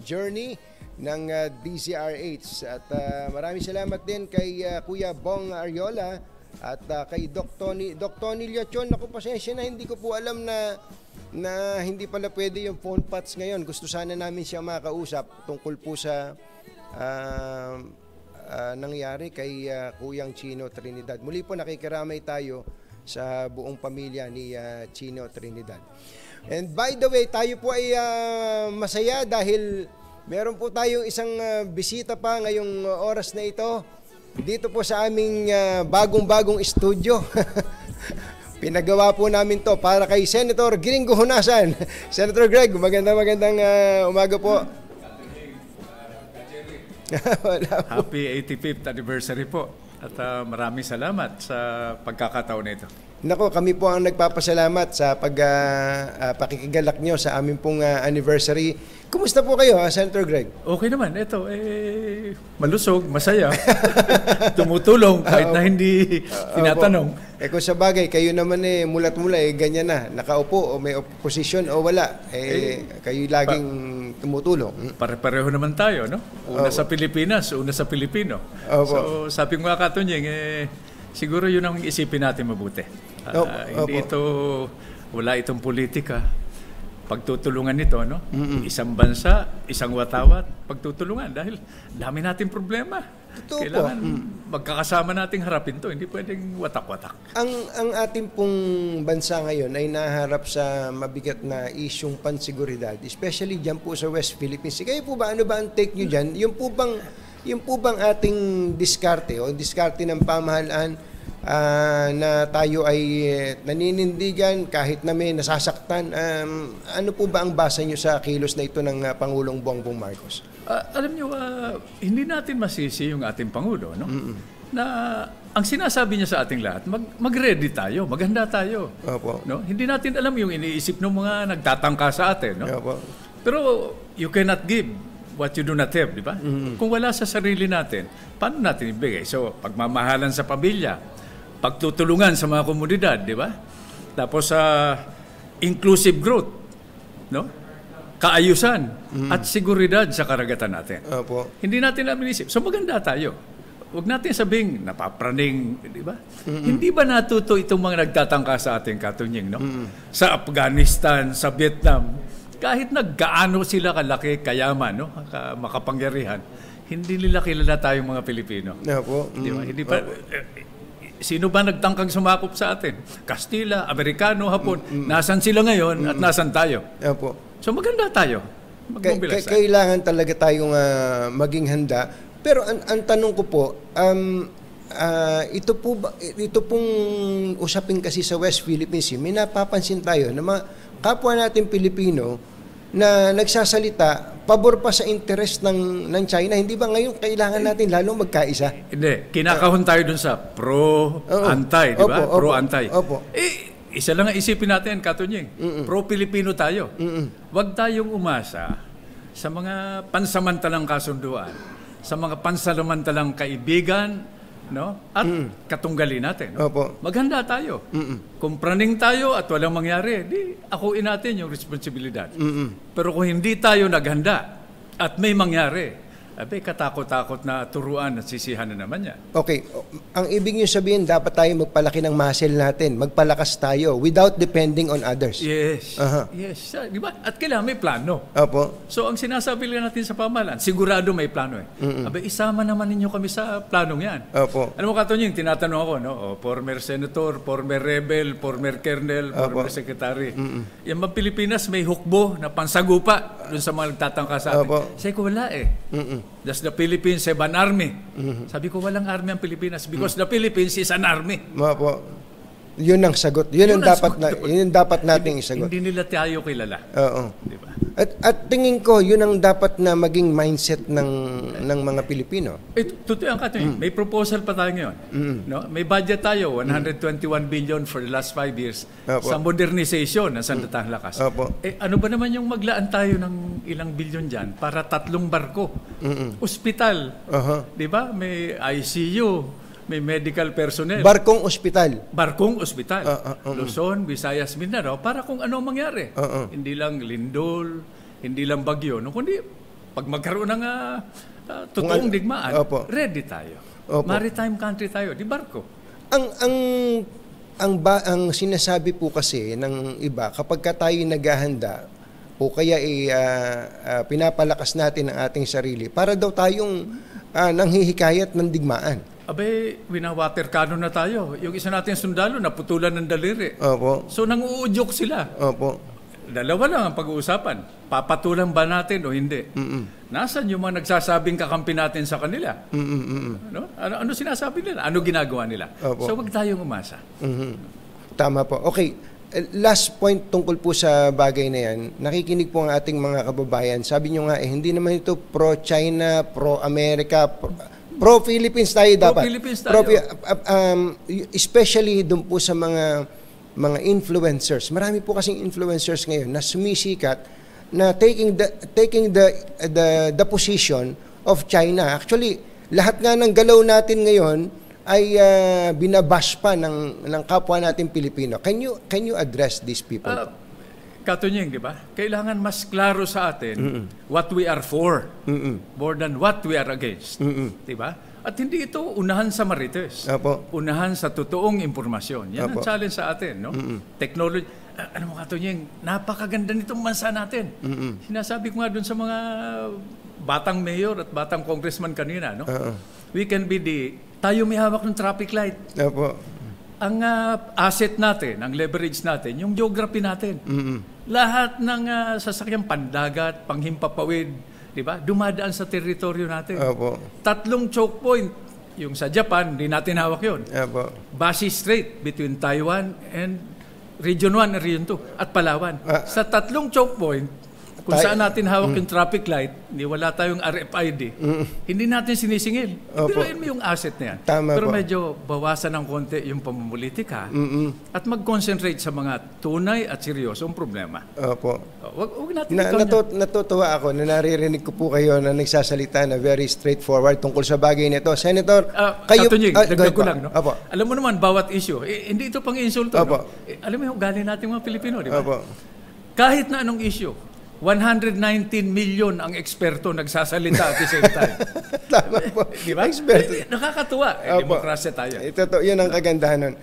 B: journey ng DZRH. At maraming salamat din kay Kuya Bong Ariola at kay Doc Tony Liachon. Ako, pasensya na, hindi ko po alam na hindi pala pwede yung phone pots ngayon. Gusto sana namin siya makausap tungkol po sa nangyari kay Kuyang Chino Trinidad. Muli po nakikiramay tayo sa buong pamilya ni Chino Trinidad. And by the way, tayo po ay masaya dahil meron po tayong isang bisita pa ngayong oras na ito dito po sa aming bagong-bagong studio. Pinagawa po namin to para kay Senator Gringo Honasan. Senator Greg, magandang umaga po.
L: Happy 85th anniversary po. At maraming salamat sa pagkakataon na ito.
B: Nako, kami po ang nagpapasalamat sa pakikigalak nyo sa aming pong anniversary. Kumusta po kayo, Senator Greg?
L: Okay naman. Ito, malusog, masaya. Tumutulong kahit na hindi tinatanong.
B: Kung sa bagay, kayo naman mulat-mula, ganyan na. Nakaupo o may opposition o wala. Kayo laging tumutulong.
L: Pare-pareho naman tayo, no? Una sa Pilipinas, una sa Pilipino. So, sabi ko nga Katunying, siguro yun ang isipin natin mabuti. Hindi ito, wala itong politika. Pagtutulungan nito, no? Isang bansa, isang watawat, pagtutulungan dahil dami nating problema.
B: Totoo
L: kailangan
B: po.
L: Magkakasama nating harapin to, hindi pwedeng watak-watak.
B: Ang ating pong bansa ngayon ay naharap sa mabigat na isyong pansiguridad, especially diyan po sa West Philippines. Kayo po ba, ano ba ang take nyo diyan? Yung po bang ating diskarte o diskarte ng pamahalaan na tayo ay naninindigan kahit na may nasasaktan, ano po ba ang basa nyo sa kilos na ito ng Pangulong Bongbong Marcos?
L: Alam niyo, hindi natin masisi yung ating Pangulo, no? Na ang sinasabi niya sa ating lahat, mag-ready tayo, maghanda tayo.
B: Opo.
L: No? Hindi natin alam yung iniisip ng mga nagtatangka sa atin. No?
B: Opo.
L: Pero you cannot give what you do not have, di ba? Kung wala sa sarili natin, paano natin ibigay? So, pagmamahalan sa pamilya, pagtutulungan sa mga komunidad, di ba? Tapos inclusive growth, no? Kaayusan at seguridad sa karagatan natin.
B: Opo.
L: Hindi natin alam inisip. So maganda tayo. Huwag natin sabing napapraning, di ba? Hindi ba natuto itong mga nagtatangka sa ating katunying, no? Sa Afghanistan, sa Vietnam, kahit naggaano sila kalaki, kayaman, no? Makapangyarihan, hindi nila kilala tayong mga Pilipino.
B: Opo.
L: Di ba? Hindi pa... Sino ba nagtangkang sumakop sa atin? Kastila, Amerikano, Hapon. Nasaan sila ngayon at nasaan tayo?
B: Opo.
L: So maganda tayo.
B: Kailangan talaga tayong maging handa. Pero ang tanong ko po, ito pong usapin kasi sa West Philippine Sea, may napapansin tayo na mga kapwa natin Pilipino na nagsasalita pabor pa sa interest ng China. Hindi ba ngayon kailangan natin lalong magkaisa?
L: Hindi. Kinakahon tayo dun sa pro-anti, di ba? Pro-anti. Isa lang ang isipin natin, Katunying. Pro-Pilipino tayo. Huwag tayong umasa sa mga pansamantalang kasunduan, sa mga pansamantalang kaibigan, no? At katunggali natin. No? Maghanda tayo. Kung praning tayo at walang mangyari, di akuin natin yung responsibilidad. Pero kung hindi tayo naghanda at may mangyari, katakot-takot na turuan at sisihan na naman yan.
B: Okay. Ang ibig niyo sabihin, dapat tayo magpalaki ng muscle natin. Magpalakas tayo without depending on others.
L: Yes. Yes. Di ba? At kailangan may plano.
B: Opo.
L: So, ang sinasabi lang natin sa pamahalaan, sigurado may plano eh. Isama naman ninyo kami sa planong yan.
B: Opo.
L: Alam mo, Katunying, tinatanong ako, no? Former senator, former rebel, former colonel, former secretary. Yung mga Pilipinas may hukbo na pansagupa dun sa mga nagtatangka sa atin. Sabi ko, wala eh. Does the Philippines have an army? Sabi ko, walang army ang Pilipinas because the Philippines is an army.
B: Opo. Yun ang sagot. Yun ang dapat nating isagot.
L: Hindi nila tayo kilala.
B: Oo. Diba? At tingin ko, yun ang dapat na maging mindset ng mga Pilipino.
L: Totoo ang Katunying. May proposal pa tayo ngayon. No? May budget tayo, 121 billion for the last 5 years sa modernization ng Sandatahang Lakas. Ano ba naman yung maglaan tayo ng ilang bilyon dyan para 3 barko? Ospital. Di ba? May ICU. May medical personnel.
B: Barkong ospital.
L: Barkong ospital. Luzon, Visayas, Mindanao, para kung ano mangyari. Hindi lang lindol, hindi lang bagyo. No? Kundi pag magkaroon ng totoong digmaan, ready tayo. Maritime country tayo, di barko.
B: Ang sinasabi po kasi ng iba, kapag tayo naghahanda, o kaya pinapalakas natin ang ating sarili, para daw tayong nanghihikayat ng digmaan.
L: Winawater cannon na tayo. Yung isa natin sundalo, naputulan ng daliri. So, nanguudyok sila. Dalawa lang ang pag-uusapan. Papatulan ba natin o hindi? Nasaan yung mga nagsasabing kakampi natin sa kanila? Ano sinasabi nila? Ano ginagawa nila? So, wag tayong umasa.
B: Tama po. Okay. Last point tungkol po sa bagay na yan. Nakikinig po ang ating mga kababayan. Sabi nyo nga, hindi naman ito pro-China, pro-America, pro-Philippines tayo dapat.
L: Pro-Philippines tayo.
B: Especially doon po sa mga influencers. Marami po kasing influencers ngayon na sumisikat na taking the position of China. Actually, lahat nga ng galaw natin ngayon ay binabash pa ng kapwa natin Pilipino. Can you address these people?
L: Katunying, di ba? Kailangan mas klaro sa atin what we are for more than what we are against. Di ba? At hindi ito unahan sa marites. Unahan sa totoong impormasyon. Yan ang challenge sa atin. No? Technology. Ano mo, Katunying, napakaganda nitong bansa natin. Sinasabi ko nga dun sa mga batang mayor at batang congressman kanina. No? We can be tayo may hawak ng traffic light. Ang asset natin, ang leverage natin, yung geography natin. Lahat ng sasakyang pandagat, panghimpapawid, di ba? Dumadaan sa teritoryo natin. 3 choke point. Yung sa Japan, hindi natin hawak yun. Basi Strait between Taiwan and Region 1 and Region 2 at Palawan. Sa 3 choke point, Kung saan natin hawak yung traffic light, wala tayong RFID, hindi natin sinisingil. Biruin mo yung asset na yan.
B: Tama
L: pero
B: po.
L: medyo bawasan ng konti yung pamumulitika at mag-concentrate sa mga tunay at seryosong problema.
B: Opo.
L: Huwag natin ito
B: Natutuwa ako na naririnig ko po kayo na nagsasalita na very straightforward tungkol sa bagay nito. Senator, kayo...
L: Katunying, dagdag ko lang. No?
B: Opo.
L: Alam mo naman, bawat issue, hindi ito pang insulto.
B: Opo.
L: No? Alam mo yung galing natin mga Pilipino, di ba?
B: Opo.
L: Kahit na anong issue, 119 million ang eksperto nagsasalita at the same time.
B: Tama po.
L: Di ba?
B: Eksperto.
L: Nakakatuwa. Demokrasya tayo.
B: Ito, yun ang kagandahan nun.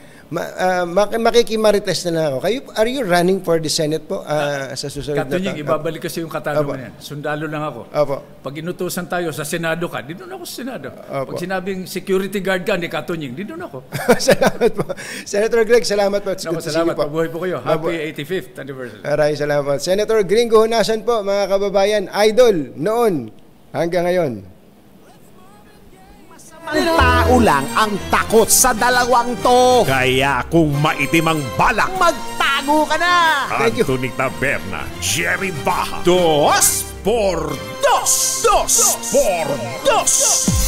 B: Makikimarites na lang ako. Are you running for the Senate po sa susunod na
L: Katunying, ibabalik kasi yung katanungan yan. Sundalo lang ako.
B: Opo.
L: Pag inutusan tayo sa Senado ka, di doon ako sa Senado.
B: Opo.
L: Pag sinabing security guard ka, ni Katunying, di doon ako.
B: Salamat po. Senator Greg, salamat po.
L: Salamat. Mabuhay po kayo. Happy 85th anniversary.
B: Maraming salamat. Senator Gringo Hunasan po, mga kababayan. Idol noon hanggang ngayon.
C: Ang tao lang ang takot sa dalawang to. Kaya kung maitim ang balak, magtago ka na. Anthony Taberna, Jerry Baja. 2 por 2. 2 por 2.